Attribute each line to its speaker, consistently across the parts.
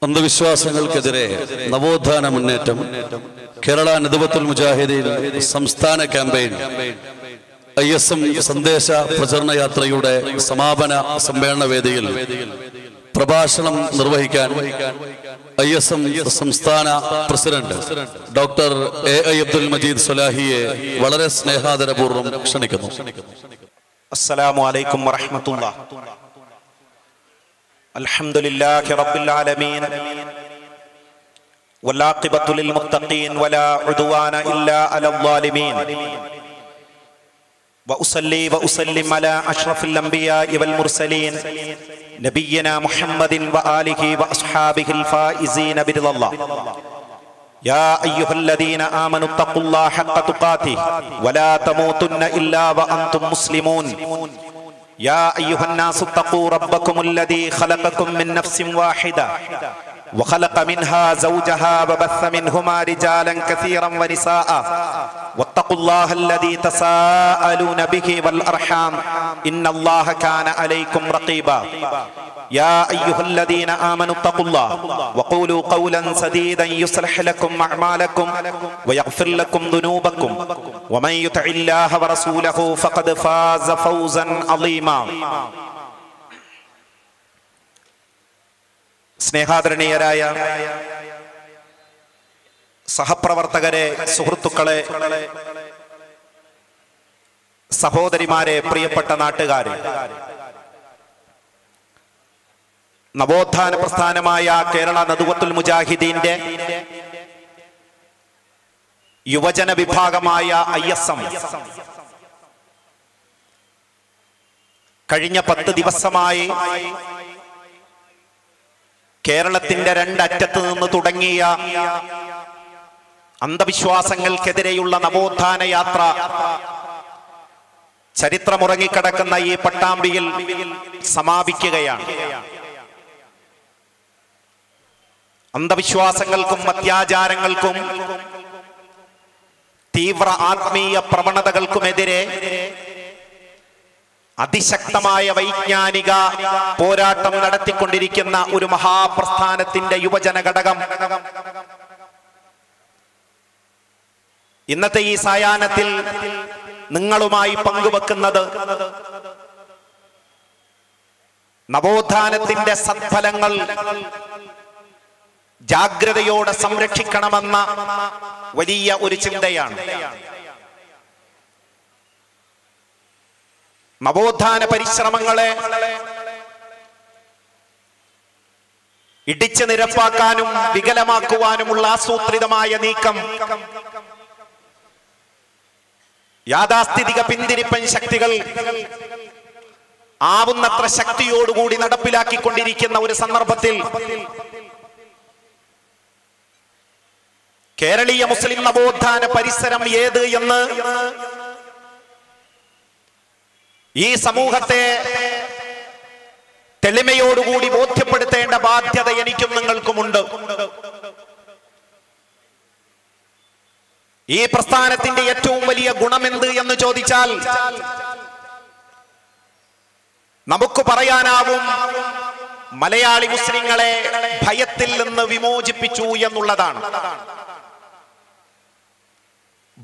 Speaker 1: അന്ധവിശ്വാസങ്ങൾക്കെതിരെ നവോത്ഥാന മുന്നേറ്റം കേരള നദ്വത്തുൽ മുജാഹിദീൻ സംസ്ഥാന ക്യാമ്പയിൻ ISM സന്ദേശ പ്രചരണ യാത്രയുടെ സമാപന സമ്മേളന വേദിയിൽ പ്രഭാഷണം നിർവഹിക്കാൻ ISM സംസ്ഥാന president doctor AI Abdul Majeed സ്വലാഹിയെ വളരെ സ്നേഹാദരപൂർവ്വം ക്ഷണിക്കുന്നു.
Speaker 2: അസ്സലാമു അലൈക്കും വറഹ്മത്തുള്ളാഹി. അൽഹംദുലില്ലാഹി റബ്ബിൽ ആലമീൻ വലാഖിബത്തു ലിൽ മുത്തഖീൻ വലാ ഉദ്വാന ഇല്ലാ അലൽ ളാലിമീൻ വഉസല്ലി വഉസല്ലിം അലാ അഷ്റഫിൽ അംബിയാഇ വൽ മുർസലീൻ നബിയ്യിനാ മുഹമ്മദിൻ വആലിഹി വഅസ്ഹാബിഹിൽ ഫായിസീന ബിറിദല്ലാഹ്. يا أيها الذين آمنوا اتقوا الله حق تقاته ولا تموتن إلا وأنتم مسلمون. يا أيها الناس اتقوا ربكم الذي خلقكم من نفس واحدة وخلق منها زوجها وبث منهما رجالا كثيرا ونساء واتقوا الله الذي تساءلون به والأرحام إن الله كان عليكم رقيبا. يا أيها الذين آمنوا اتقوا الله وقولوا قولا سديدا يصلح لكم أعمالكم ويغفر لكم ذنوبكم ومن يطع الله ورسوله فقد فاز فوزا عظيما. സ്നേഹാദരണീയരായ സഹപ്രവർത്തകരെ, സുഹൃത്തുക്കളെ, സഹോദരിമാരെ, പ്രിയപ്പെട്ട നാട്ടുകാരെ, നവോത്ഥാന പ്രസ്ഥാനമായ കേരള നദ്വത്തുൽ മുജാഹിദീന്റെ യുവജന വിഭാഗമായ ISM കഴിഞ്ഞ 10 ദിവസമായി കേരളത്തിന്റെ രണ്ടറ്റത്ത് നിന്ന് തുടങ്ങിയ അന്ധവിശ്വാസങ്ങൾക്കെതിരെയുള്ള നവോത്ഥാന യാത്ര ചരിത്രമുറങ്ങിക്കിടക്കുന്ന ഈ പട്ടാമ്പിയിൽ സമാപിക്കുകയാണ്. അന്ധവിശ്വാസങ്ങൾക്കും അത്യാചാരങ്ങൾക്കും തീവ്ര ആത്മീയ പ്രവണതകൾക്കുമെതിരെ അതിശക്തമായ വൈജ്ഞാനിക പോരാട്ടം നടത്തിക്കൊണ്ടിരിക്കുന്ന ഒരു മഹാപ്രസ്ഥാനത്തിന്റെ യുവജന ഘടകം ഇന്നത്തെ ഈ സായാഹ്നത്തിൽ നിങ്ങളുമായി പങ്കുവെക്കുന്നത് നവോത്ഥാനത്തിന്റെ സത്ഫലങ്ങൾ ജാഗ്രതയോടെ സംരക്ഷിക്കണമെന്ന വലിയ ഒരു ചിന്തയാണ്. നവോത്ഥാന പരിശ്രമങ്ങളെ ഇടിച്ചു നിരപ്പാക്കാനും വികലമാക്കുവാനുമുള്ള ആസൂത്രിതമായ നീക്കം യാഥാസ്ഥിതിക പിന്തിരിപ്പൻ ശക്തികൾ ആവുന്നത്ര ശക്തിയോടുകൂടി നടപ്പിലാക്കിക്കൊണ്ടിരിക്കുന്ന ഒരു സന്ദർഭത്തിൽ കേരളീയ മുസ്ലിം നവോത്ഥാന പരിസരം ഏത് എന്ന് ഈ സമൂഹത്തെ തെളിമയോടുകൂടി ബോധ്യപ്പെടുത്തേണ്ട ബാധ്യത എനിക്കും നിങ്ങൾക്കുമുണ്ട്. ഈ പ്രസ്ഥാനത്തിന്റെ ഏറ്റവും വലിയ ഗുണമെന്ത് എന്ന് ചോദിച്ചാൽ നമുക്ക് പറയാനാവും മലയാളി മുസ്ലിങ്ങളെ ഭയത്തിൽ നിന്ന് വിമോചിപ്പിച്ചു എന്നുള്ളതാണ്.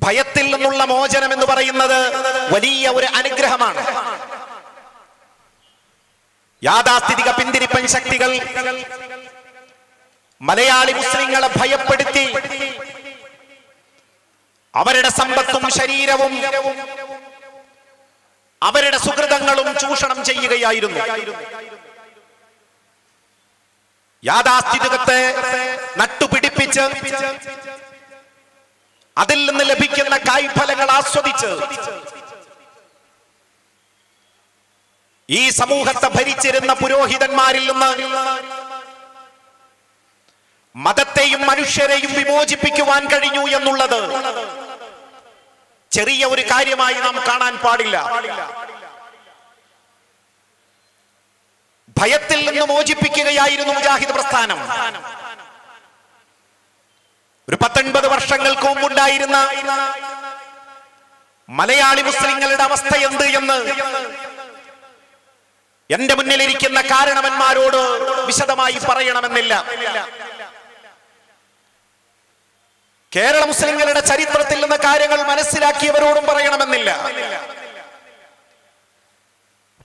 Speaker 2: ഭയത്തിൽ നിന്നുള്ള മോചനം എന്ന് പറയുന്നത് വലിയ ഒരു അനുഗ്രഹമാണ്. യാഥാസ്ഥിതിക പിന്തിരിപ്പൻ ശക്തികൾ മലയാളി മുസ്ലിങ്ങളെ ഭയപ്പെടുത്തി അവരുടെ സമ്പത്തും ശരീരവും അവരുടെ സുഹൃതങ്ങളും ചൂഷണം ചെയ്യുകയായിരുന്നു. യാഥാസ്ഥിതികത്തെ നട്ടുപിടിപ്പിച്ച് അതിൽ നിന്ന് ലഭിക്കുന്ന കായ്ഫലങ്ങൾ ആസ്വദിച്ച് ഈ സമൂഹത്തെ ഭരിച്ചിരുന്ന പുരോഹിതന്മാരിൽ നിന്ന് മതത്തെയും മനുഷ്യരെയും വിമോചിപ്പിക്കുവാൻ കഴിഞ്ഞു എന്നുള്ളത് ചെറിയ ഒരു കാര്യമായി നാം കാണാൻ പാടില്ല. ഭയത്തിൽ നിന്ന് മോചിപ്പിക്കുകയായിരുന്നു മുജാഹിദ് പ്രസ്ഥാനം. ഒരു 19 വർഷങ്ങൾക്ക് മുമ്പുണ്ടായിരുന്ന മലയാളി മുസ്ലിങ്ങളുടെ അവസ്ഥ എന്ത് എന്ന് എന്റെ മുന്നിലിരിക്കുന്ന കാരണവന്മാരോട് വിശദമായി പറയണമെന്നില്ല. കേരള മുസ്ലിങ്ങളുടെ ചരിത്രത്തിൽ നിന്ന് കാര്യങ്ങൾ മനസ്സിലാക്കിയവരോടും പറയണമെന്നില്ല.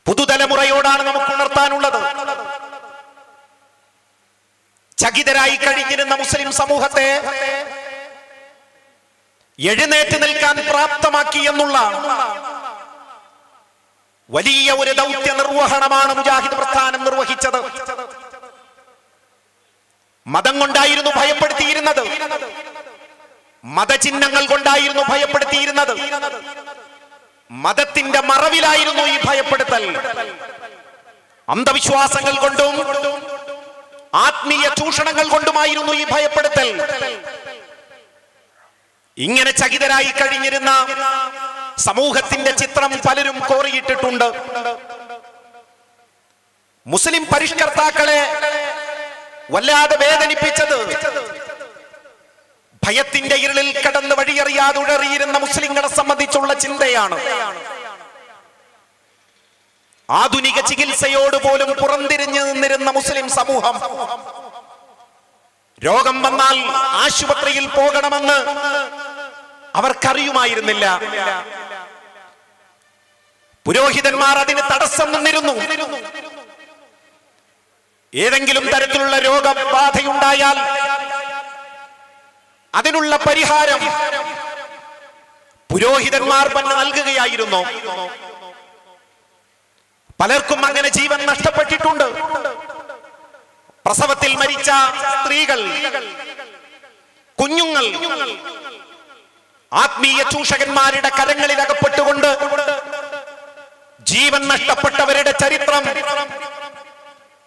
Speaker 2: പുതുതലമുറയോടാണ് നമുക്ക് ഉണർത്താനുള്ളത്. ചകിതരായി കഴിഞ്ഞിരുന്ന മുസ്ലിം സമൂഹത്തെ എഴുന്നേറ്റ് നിൽക്കാൻ പ്രാപ്തമാക്കി എന്നുള്ള വലിയ ഒരു ദൗത്യ നിർവഹണമാണ് മുജാഹിദ് പ്രസ്ഥാനം നിർവഹിച്ചത്. മതം കൊണ്ടായിരുന്നു ഭയപ്പെടുത്തിയിരുന്നത്, മതചിഹ്നങ്ങൾ കൊണ്ടായിരുന്നു ഭയപ്പെടുത്തിയിരുന്നത്, മതത്തിന്റെ മറവിലായിരുന്നു ഈ ഭയപ്പെടുത്തൽ. അന്ധവിശ്വാസങ്ങൾ കൊണ്ടും ആത്മീയ ചൂഷണങ്ങൾ കൊണ്ടുമായിരുന്നു ഈ ഭയപ്പെടുത്തൽ. ഇങ്ങനെ ചകിതരായി കഴിഞ്ഞിരുന്ന സമൂഹത്തിന്റെ ചിത്രം പലരും കോറിയിട്ടിട്ടുണ്ട്. മുസ്ലിം പരിഷ്കർത്താക്കളെ വല്ലാതെ വേദനിപ്പിച്ചത് ഭയത്തിന്റെ ഇരുളിൽ കടന്ന് വഴിയറിയാതെ ഉഴറിയിരുന്ന മുസ്ലിങ്ങളെ സംബന്ധിച്ചുള്ള ചിന്തയാണ്. ആധുനിക ചികിത്സയോട് പോലും പുറംതിരിഞ്ഞു നിന്നിരുന്ന മുസ്ലിം സമൂഹം രോഗം വന്നാൽ ആശുപത്രിയിൽ പോകണമെന്ന് അവർക്കറിയുമായിരുന്നില്ല. പുരോഹിതന്മാർ അതിന് തടസ്സം നിന്നിരുന്നു. ഏതെങ്കിലും തരത്തിലുള്ള രോഗബാധയുണ്ടായാൽ അതിനുള്ള പരിഹാരം പുരോഹിതന്മാർ തന്നെ നൽകുകയായിരുന്നു. പലർക്കും അങ്ങനെ ജീവൻ നഷ്ടപ്പെട്ടിട്ടുണ്ട്. പ്രസവത്തിൽ മരിച്ച സ്ത്രീകൾ, കുഞ്ഞുങ്ങൾ ആത്മീയ ചൂഷകന്മാരുടെ കരങ്ങളിൽ അകപ്പെട്ടുകൊണ്ട് ജീവൻ നഷ്ടപ്പെട്ടവരുടെ ചരിത്രം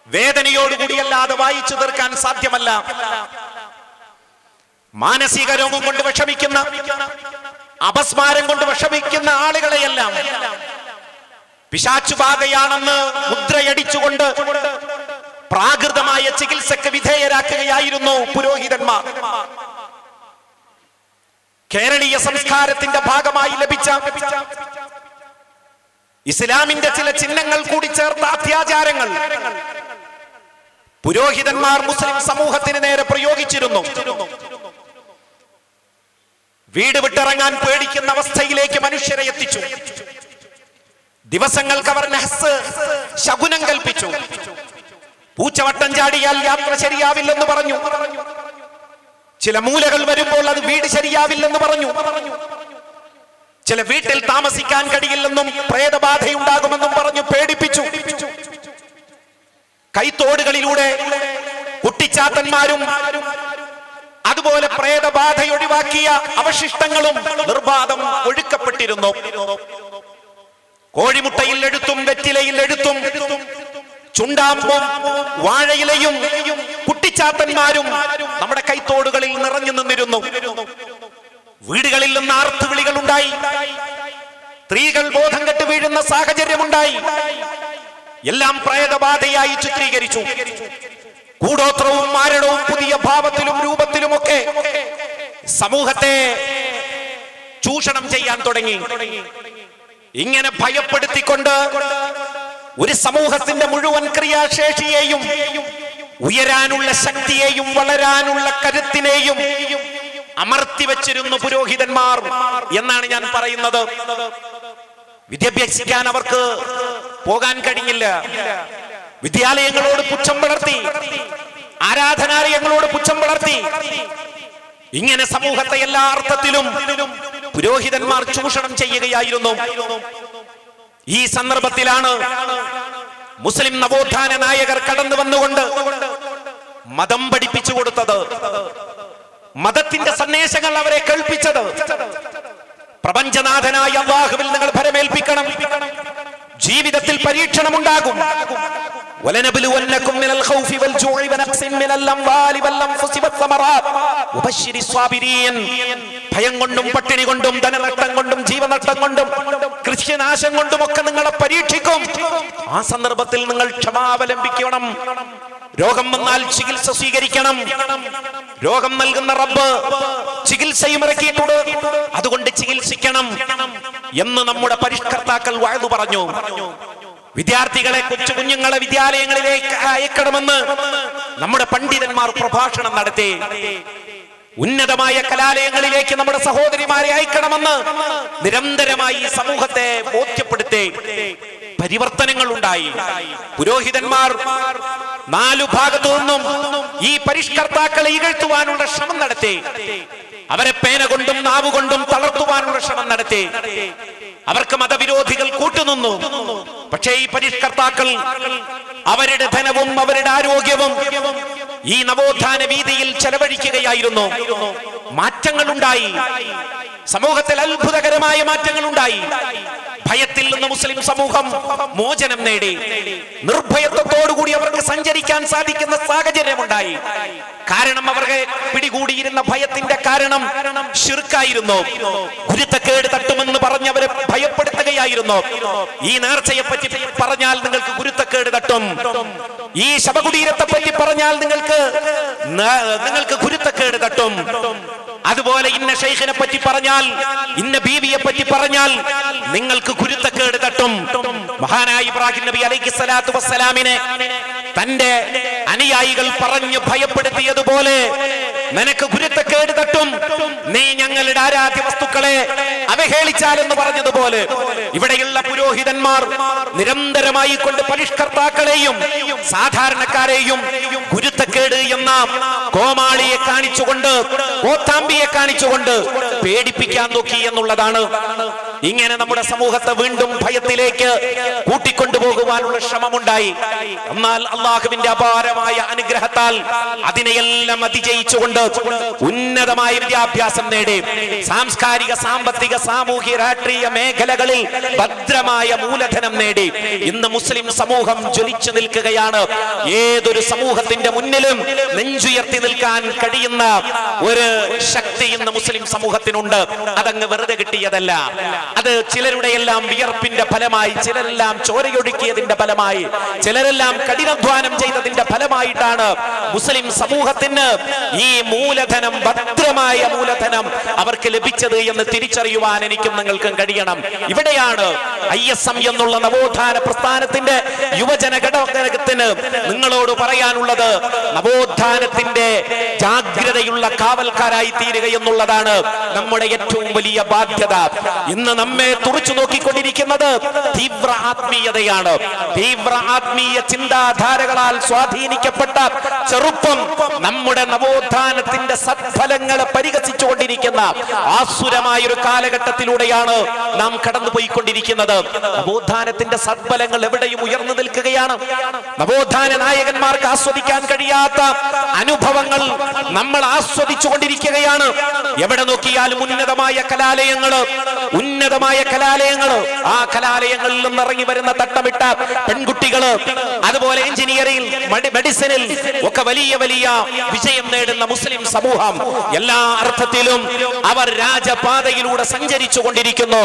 Speaker 2: വേദനയോടുകൂടിയല്ലാതെ വായിച്ചു തീർക്കാൻ സാധ്യമല്ല. മാനസിക രോഗം കൊണ്ട് വിഷമിക്കുന്ന, അപസ്മാരം കൊണ്ട് വിഷമിക്കുന്ന ആളുകളെയെല്ലാം പിശാചുബാധയാണെന്ന് മുദ്രയടിച്ചുകൊണ്ട് പ്രാകൃതമായ ചികിത്സക്ക് വിധേയരാക്കുകയായിരുന്നു പുരോഹിതന്മാർ. കേരളീയ സംസ്കാരത്തിന്റെ ഭാഗമായി ലഭിച്ച ഇസ്ലാമിന്റെ ചില ചിഹ്നങ്ങൾ കൂടി ചേർത്ത അത്യാചാരങ്ങൾ പുരോഹിതന്മാർ മുസ്ലിം സമൂഹത്തിന് നേരെ പ്രയോഗിച്ചിരുന്നു. വീട് വിട്ടിറങ്ങാൻ പേടിക്കുന്ന അവസ്ഥയിലേക്ക് മനുഷ്യരെ എത്തിച്ചു. ദിവസങ്ങൾക്ക് അവർ നഹ്സ് ശകുനം കൽപ്പിച്ചു. പൂച്ചവട്ടം ചാടിയാൽ യാത്ര ശരിയാവില്ലെന്ന് പറഞ്ഞു. ചില മൂലകൾ വരുമ്പോൾ അത് വീട് ശരിയാവില്ലെന്ന് പറഞ്ഞു. ചില വീട്ടിൽ താമസിക്കാൻ കഴിയില്ലെന്നും പ്രേതബാധയുണ്ടാകുമെന്നും പറഞ്ഞു പേടിപ്പിച്ചു. കൈത്തോടുകളിലൂടെ കുട്ടിച്ചാത്തന്മാരും അതുപോലെ പ്രേതബാധയൊഴിവാക്കിയ അവശിഷ്ടങ്ങളും നിർബാധം ഒഴുക്കപ്പെട്ടിരുന്നു. കോഴിമുട്ടയിൽ എഴുത്തും വെറ്റിലയിൽ എഴുത്തും ചുണ്ടാമ്പും വാഴയിലയും കുട്ടിച്ചാത്തന്മാരും നമ്മുടെ കൈത്തോടുകളിൽ നിറഞ്ഞു നിന്നിരുന്നു. വീടുകളിൽ നിന്ന് ആർത്തുവിളികൾ ഉണ്ടായി. സ്ത്രീകൾ ബോധം കെട്ട് വീഴുന്ന സാഹചര്യമുണ്ടായി. എല്ലാം പ്രേതബാധയായി ചിത്രീകരിച്ചു. കൂടോത്രവും മാരണവും പുതിയ ഭാവത്തിലും രൂപത്തിലുമൊക്കെ സമൂഹത്തെ ചൂഷണം ചെയ്യാൻ തുടങ്ങി. ഇങ്ങനെ ഭയപ്പെടുത്തിക്കൊണ്ട് ഒരു സമൂഹത്തിന്റെ മുഴുവൻ ക്രിയാശേഷിയെയും, ഉയരാനുള്ള ശക്തിയെയും വളരാനുള്ള കരുത്തിനെയും അമർത്തി വെച്ചിരുന്നു പുരോഹിതന്മാർ എന്നാണ് ഞാൻ പറയുന്നത്. വിദ്യാഭ്യസിക്കാൻ അവർക്ക് പോകാൻ കഴിഞ്ഞില്ല. വിദ്യാലയങ്ങളോട് പുച്ഛം വളർത്തി, ആരാധനാലയങ്ങളോട് പുച്ഛം വളർത്തി. ഇങ്ങനെ സമൂഹത്തെ എല്ലാ അർത്ഥത്തിലും പുരോഹിതന്മാർ ചൂഷണം ചെയ്യുകയായിരുന്നു. ഈ സന്ദർഭത്തിലാണ് മുസ്ലിം നവോത്ഥാന നായകർ കടന്നു വന്നുകൊണ്ട് മതം പഠിപ്പിച്ചു കൊടുത്തത്, മതത്തിന്റെ സന്ദേശങ്ങൾ അവരെ കേൾപ്പിച്ചത്. പ്രപഞ്ചനാഥനായ അല്ലാഹുവിൽ നിങ്ങൾ ഭരമേൽപ്പിക്കണം. ജീവിതത്തിൽ പരീക്ഷണം ഉണ്ടാകും. വലനബ്ലുവന്നകും മിനൽ ഖൗഫി വൽ ജൂഇ വനഖ്സിൻ മിനൽ അംവാലി വൽ അൻഫുസി വസ്സമറാത്ത് വബശ്ശിരിസ് സ്വാബിരീൻ. ഭയം കൊണ്ടും പട്ടിണി കൊണ്ടും ധനനഷ്ടം കൊണ്ടും ജീവനഷ്ടം കൊണ്ടും കൃഷിനാശം കൊണ്ടും ഒക്കെ നിങ്ങളെ പരീക്ഷിക്കും. ആ സന്ദർഭത്തിൽ നിങ്ങൾ ക്ഷമാവലംബിക്കണം. രോഗം വന്നാൽ ചികിത്സ സ്വീകരിക്കണം. രോഗം നൽകുന്ന റബ്ബ് ചികിത്സയും ഇറക്കിയിട്ടുണ്ട്, അതുകൊണ്ട് ചികിത്സിക്കണം എന്ന് നമ്മുടെ പരിഷ്കർത്താക്കൾ വഅദ് പറഞ്ഞു. വിദ്യാർത്ഥികളെ, കൊച്ചു കുഞ്ഞുങ്ങളെ വിദ്യാലയങ്ങളിലേക്ക് അയക്കണമെന്ന് നമ്മുടെ പണ്ഡിതന്മാർ പ്രഭാഷണം നടത്തി. ഉന്നതമായ കലാലയങ്ങളിലേക്ക് നമ്മുടെ സഹോദരിമാരെ അയക്കണമെന്ന് നിരന്തരമായി സമൂഹത്തെ ബോധ്യപ്പെടുത്തി. പരിവർത്തനങ്ങൾ ഉണ്ടായി. പുരോഹിതന്മാർ നാലു ഭാഗത്തു നിന്നും ഈ പരിഷ്കർത്താക്കളെ ഇകഴ്ത്തുവാനുള്ള ശ്രമം നടത്തി. അവരെ പേന കൊണ്ടും നാവുകൊണ്ടും തളർത്തുവാനുള്ള ശ്രമം നടത്തി. അവർക്ക് മതവിരോധികൾ കൂട്ടുനിന്നു. പക്ഷേ ഈ പരിഷ്കർത്താക്കൾ അവരുടെ ധനവും അവരുടെ ആരോഗ്യവും ഈ നവോത്ഥാന വീതിയിൽ ചെലവഴിക്കുകയായിരുന്നു. മാറ്റങ്ങൾ ഉണ്ടായി. സമൂഹത്തിൽ അത്ഭുതകരമായ മാറ്റങ്ങൾ ഉണ്ടായി. ഭയത്തിൽ നിന്ന് മുസ്ലിം സമൂഹം മോചനം നേടി. നിർഭയത്വത്തോടുകൂടി അവർക്ക് സഞ്ചരിക്കാൻ സാധിക്കുന്ന സാഹചര്യമുണ്ടായി. കാരണം അവർക്ക് പിടികൂടിയിരുന്ന ഭയത്തിന്റെ കാരണം ശിർക്കായിരുന്നു. ഗുരുത്തക്കേട് തട്ടുമെന്ന് പറഞ്ഞവരെ ഭയപ്പെടുത്തുകയായിരുന്നു. ഈ നേർച്ചയെ പറ്റി പറഞ്ഞാൽ നിങ്ങൾക്ക് ഗുരുത്തക്കേട് തട്ടും, ഈ ശവകുടീരത്തെ പറ്റി പറഞ്ഞാൽ നിങ്ങൾക്ക് ഗുരുത്തക്കേട് തട്ടും, അതുപോലെ ഇന്ന ഷെയ്ഖിനെ പറ്റി പറഞ്ഞാൽ, ഇന്ന ബീവിയെ പറ്റി പറഞ്ഞാൽ നിങ്ങൾക്ക് ഗുരുത്തക്കേട് തട്ടും. മഹാനായ ഇബ്രാഹിം നബി അലൈഹി സ്വലാത്തു വസ്സലാമിനെ തന്റെ അനുയായികൾ പറഞ്ഞു ഭയപ്പെടുത്തിയതുപോലെ നിനക്ക് ഗുരുത്തക്കേട് തട്ടും, നീ ഞങ്ങളുടെ ആരാധ്യ വസ്തുക്കളെ അവഹേളിച്ചാലെന്ന് പറഞ്ഞതുപോലെ ഇവിടെയുള്ള പുരോഹിതന്മാർ നിരന്തരമായി കൊണ്ട് പരിഷ്കർത്താക്കളെയും സാധാരണക്കാരെയും ഗുരുത്തക്കേട് എന്ന കോമാളിയെ കാണിച്ചുകൊണ്ട്, കോത്താമ്പിയെ കാണിച്ചുകൊണ്ട് പേടിപ്പിക്കാൻ നോക്കി എന്നുള്ളതാണ്. ഇങ്ങനെ നമ്മുടെ സമൂഹത്തെ വീണ്ടും ഭയത്തിലേക്ക് കൂട്ടിക്കൊണ്ടുപോകുവാനുള്ള ശ്രമമുണ്ടായി. എന്നാൽ അള്ളാഹുവിന്റെ അപാരമായ അനുഗ്രഹത്താൽ അതിനെയെല്ലാം അതിജയിച്ചുകൊണ്ട് ഉന്നതമായ വിദ്യാഭ്യാസം നേടി സാംസ്കാരിക, സാമ്പത്തിക, സാമൂഹ്യ, രാഷ്ട്രീയ മേഖലകളിൽ ഭദ്രമായ മൂലധനം നേടി ഇന്ന് മുസ്ലിം സമൂഹം ജ്വലിച്ചു നിൽക്കുകയാണ്. ഏതൊരു സമൂഹത്തിന്റെ മുന്നിലും നെഞ്ചുയർത്തി നിൽക്കാൻ കഴിയുന്ന ഒരു ശക്തി ഇന്ന് മുസ്ലിം സമൂഹത്തിനുണ്ട്. അതങ്ങ് വെറുതെ കിട്ടിയതല്ല. അത് ചിലരുടെ എല്ലാം വിയർപ്പിന്റെ ഫലമായി, ചിലരെല്ലാം ചോരയൊടുക്കിയതിന്റെ ഫലമായി, ചിലരെല്ലാം കഠിനാധ്വാനം ചെയ്തതിന്റെ ഫലമായിട്ടാണ് മുസ്ലിം സമൂഹത്തിന് ഈ മൂലധനം, ഭദ്രമായ മൂലധനം അവർക്ക് ലഭിച്ചത് എന്ന് തിരിച്ചറിയുവാൻ എനിക്കും നിങ്ങൾക്കും കഴിയണം. ഇവിടെയാണ് ISM എന്നുള്ള നവോത്ഥാന പ്രസ്ഥാനത്തിന്റെ യുവജന ഘടകത്തിന് നിങ്ങളോട് പറയാനുള്ളത്. നവോത്ഥാനത്തിന്റെ ജാഗ്രതയുള്ള കാവൽക്കാരായി തീരുക എന്നുള്ളതാണ് നമ്മുടെ ഏറ്റവും വലിയ ബാധ്യത. ഇന്ന് നമ്മെ തുറച്ചു നോക്കിക്കൊണ്ടിരിക്കുന്നത് തീവ്ര ആത്മീയതയാണ്. തീവ്ര ആത്മീയ ചിന്താധാരകളാൽ സ്വാധീനിക്കപ്പെട്ട ചെറുപ്പം നമ്മുടെ നവോത്ഥാനത്തിന്റെ സത്ഫലങ്ങളെ പരിഹസിച്ചുകൊണ്ടിരിക്കുന്ന ആസുരമായ ഒരു കാലഘട്ടത്തിലൂടെയാണ് നാം കടന്നുപോയിക്കൊണ്ടിരിക്കുന്നത്. നവോത്ഥാനത്തിന്റെ സത്ഫലങ്ങൾ എവിടെയും ഉയർന്നു നിൽക്കുകയാണ്. നവോത്ഥാന നായകന്മാർക്ക് ആസ്വദിക്കാൻ കഴിയാത്ത അനുഭവങ്ങൾ നമ്മൾ ആസ്വദിച്ചുകൊണ്ടിരിക്കുകയാണ്. എവിടെ നോക്കിയാലും ഉന്നതമായ കലാലയങ്ങള്, ആ കലാലയങ്ങളിൽ നിന്ന് ഇറങ്ങി വരുന്ന തട്ടമിട്ട പെൺകുട്ടികള്, അതുപോലെ എഞ്ചിനീയറിംഗ്, മെഡിസിനിൽ ഒക്കെ വലിയ വലിയ വിജയം നേടുന്ന മുസ്ലിം സമൂഹം എല്ലാ അർത്ഥത്തിലും അവർ രാജപാതയിലൂടെ സഞ്ചരിച്ചു കൊണ്ടിരിക്കുന്നു.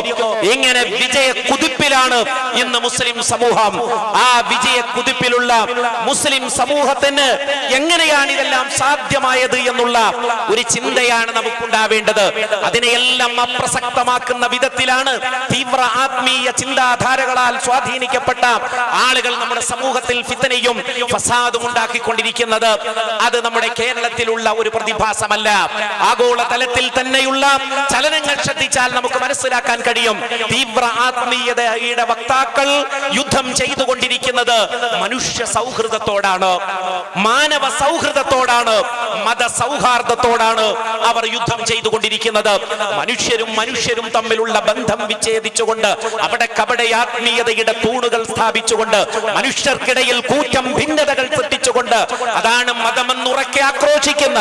Speaker 2: ഇങ്ങനെ വിജയ കുതിപ്പിലാണ് ഇന്ന് മുസ്ലിം സമൂഹം. ആ വിജയ കുതിപ്പിലുള്ള മുസ്ലിം സമൂഹത്തിന് എങ്ങനെയാണ് ഇതെല്ലാം സാധ്യമായത് എന്നുള്ള ഒരു ചിന്തയാണ് നമുക്കുണ്ടാവേണ്ടത്. അതിനെയെല്ലാം അപ്രസക്തമാക്കുന്ന വിധത്തിലാണ് തീവ്ര ആത്മീയ ചിന്താധാരകളാൽ സ്വാധീനിക്കപ്പെട്ട ആളുകൾ നമ്മുടെ സമൂഹത്തിൽ ഫിത്നയും ഫസാദും ഉണ്ടാക്കിക്കൊണ്ടിരിക്കുന്നത്. അത് നമ്മുടെ കേരളത്തിലുള്ള ഒരു പ്രതിഭാസമല്ല. ആഗോളതലത്തിൽ തന്നെയുള്ള ചലനങ്ങൾ ശ്രദ്ധിച്ചാൽ നമുക്ക് മനസ്സിലാക്കാൻ കഴിയും. തീവ്ര ആത്മീയതയുടെ വക്താക്കൾ യുദ്ധം ചെയ്തുകൊണ്ടിരിക്കുന്നത് മനുഷ്യ സൗഹൃദത്തോടാണ്, മാനവ സൗഹൃദത്തോടാണ്, മത സൗഹാർദ്ദത്തോടാണ് അവർ യുദ്ധം ചെയ്തുകൊണ്ടിരിക്കുന്നത്. മനുഷ്യരും തമ്മിലുള്ള ബന്ധം വിച്ഛേദിച്ചുകൊണ്ട് അവിടെ ആത്മീയതയുടെ തൂണുകൾ സ്ഥാപിച്ചുകൊണ്ട് മനുഷ്യർക്കിടയിൽ കൂറ്റം ഭിന്നതകൾ സൃഷ്ടിച്ചുകൊണ്ട് അതാണ് മതമെന്നുറക്കെ ആക്രോശിക്കുന്ന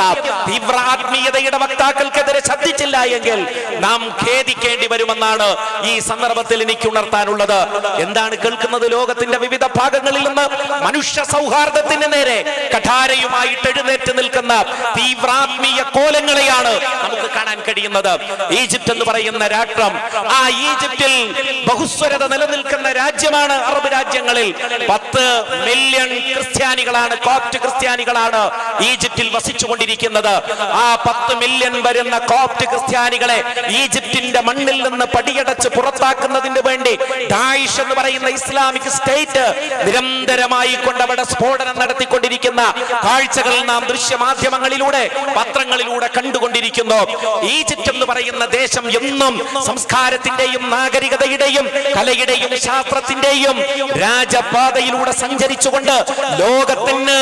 Speaker 2: തീവ്ര ആത്മീയതയുടെ വക്താക്കൾക്കെതിരെ ശബ്ദിച്ചില്ല എങ്കിൽ നാം ഖേദിക്കേണ്ടി വരുമെന്നാണ് ഈ സന്ദർഭത്തിൽ എനിക്ക് ഉണർത്താനുള്ളത്. എന്താണ് കേൾക്കുന്നത്? ലോകത്തിന്റെ വിവിധ ഭാഗങ്ങളിൽ നിന്ന് മനുഷ്യ സൗഹാർദ്ദത്തിന് നേരെ കഠാരയുമായിട്ട് എഴുന്നേറ്റ് നിൽക്കുന്ന തീവ്രാത്മീയ കോലങ്ങളെയാണ് നമുക്ക് കാണാൻ കഴിയുന്നത്. ഈജിപ്ത് എന്ന് പറയുന്ന രാഷ്ട്രം, ആ ഈജിപ്തിൽ ബഹുസ്വരത നിലനിൽക്കുന്ന രാജ്യമാണ്. അറബ് രാജ്യങ്ങളിൽ 10 മില്യൺ ക്രിസ്ത്യാനികളാണ്, കോപ്റ്റ് ക്രിസ്ത്യാനികൾ ക്രിസ്ത്യാനികളാണ് ഈജിപ്തിൽ വസിച്ചുകൊണ്ടിരിക്കുന്നത്. ആ 10 മില്യൺ വരുന്ന കോപ്റ്റ് ക്രിസ്ത്യാനികളെ ഈജിപ്തിന്റെ മണ്ണിൽ നിന്ന് പടിയടച്ച് പുറത്താക്കുന്നതിന് വേണ്ടി ദായിഷ് എന്ന് പറയുന്ന ഇസ്ലാമിക് സ്റ്റേറ്റ് നിരന്തരമായി കൊണ്ടവിടെ സ്ഫോടനം നടത്തിക്കൊണ്ടിരിക്കുന്ന കാഴ്ചകൾ നാം ദൃശ്യമാധ്യമങ്ങളിലൂടെ പത്രങ്ങളിലൂടെ കണ്ടുകൊണ്ടിരിക്കുന്നു. ഈജിപ്ത് എന്ന് പറയുന്ന ദേശം എന്നും സംസ്കാരത്തിന്റെയും നാഗരികതയുടെയും കലയുടെയും ശാസ്ത്രത്തിന്റെയും രാജപാതയിലൂടെ സഞ്ചരിച്ചുകൊണ്ട് ലോകത്തിന്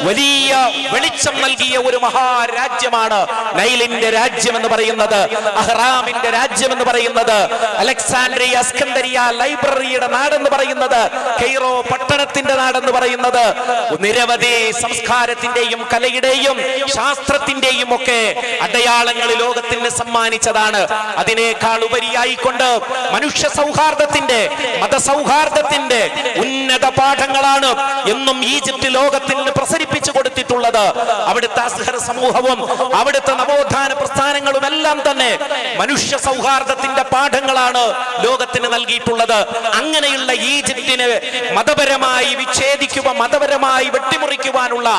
Speaker 2: വലിയ വെളിച്ചം നൽകിയ ഒരു മഹാരാജ്യമാണ് നൈലിന്റെ രാജ്യം എന്ന് പറയുന്നത്, അഹ്റാമിന്റെ രാജ്യം എന്ന് പറയുന്നത്, അലക്സാൻഡ്രിയ സ്കന്ദരിയ ലൈബ്രറിയുടെ നാടെന്ന് പറയുന്നത്, കെയ്റോ പട്ടണത്തിന്റെ നാടെന്ന് പറയുന്നത് നിരവധി സംസ്കാരത്തിന്റെയും കലയുടെയും ശാസ്ത്രത്തിന്റെയും ഒക്കെ അടയാളങ്ങൾ ലോകത്തിന് സമ്മാനിച്ചതാണ്. അതിനേക്കാൾ ഉപരിയായിക്കൊണ്ട് മനുഷ്യ സൗഹാർദ്ദത്തിന്റെ മതസൗഹാർദ്ദത്തിന്റെ ഉന്നത പാഠങ്ങളാണ് എന്നും ഈജിപ്ത് ലോകത്തിന് പ്രസരിപ്പിച്ചു കൊടുത്തിട്ടുള്ളത്. അവിടുത്തെ അസ്ഹർ സമൂഹവും അവിടുത്തെ നവോത്ഥാന പ്രസ്ഥാനങ്ങളും എല്ലാം തന്നെ മനുഷ്യ സൗഹാർദ്ദത്തിന്റെ പാഠങ്ങളാണ് ലോകത്തിന് നൽകിയിട്ടുള്ളത്. അങ്ങനെയുള്ള ഈജിപ്തിനെ മതപരമായി വിച്ഛേദിക്കുക, മതപരമായി വെട്ടിമുറിക്കുവാനുള്ള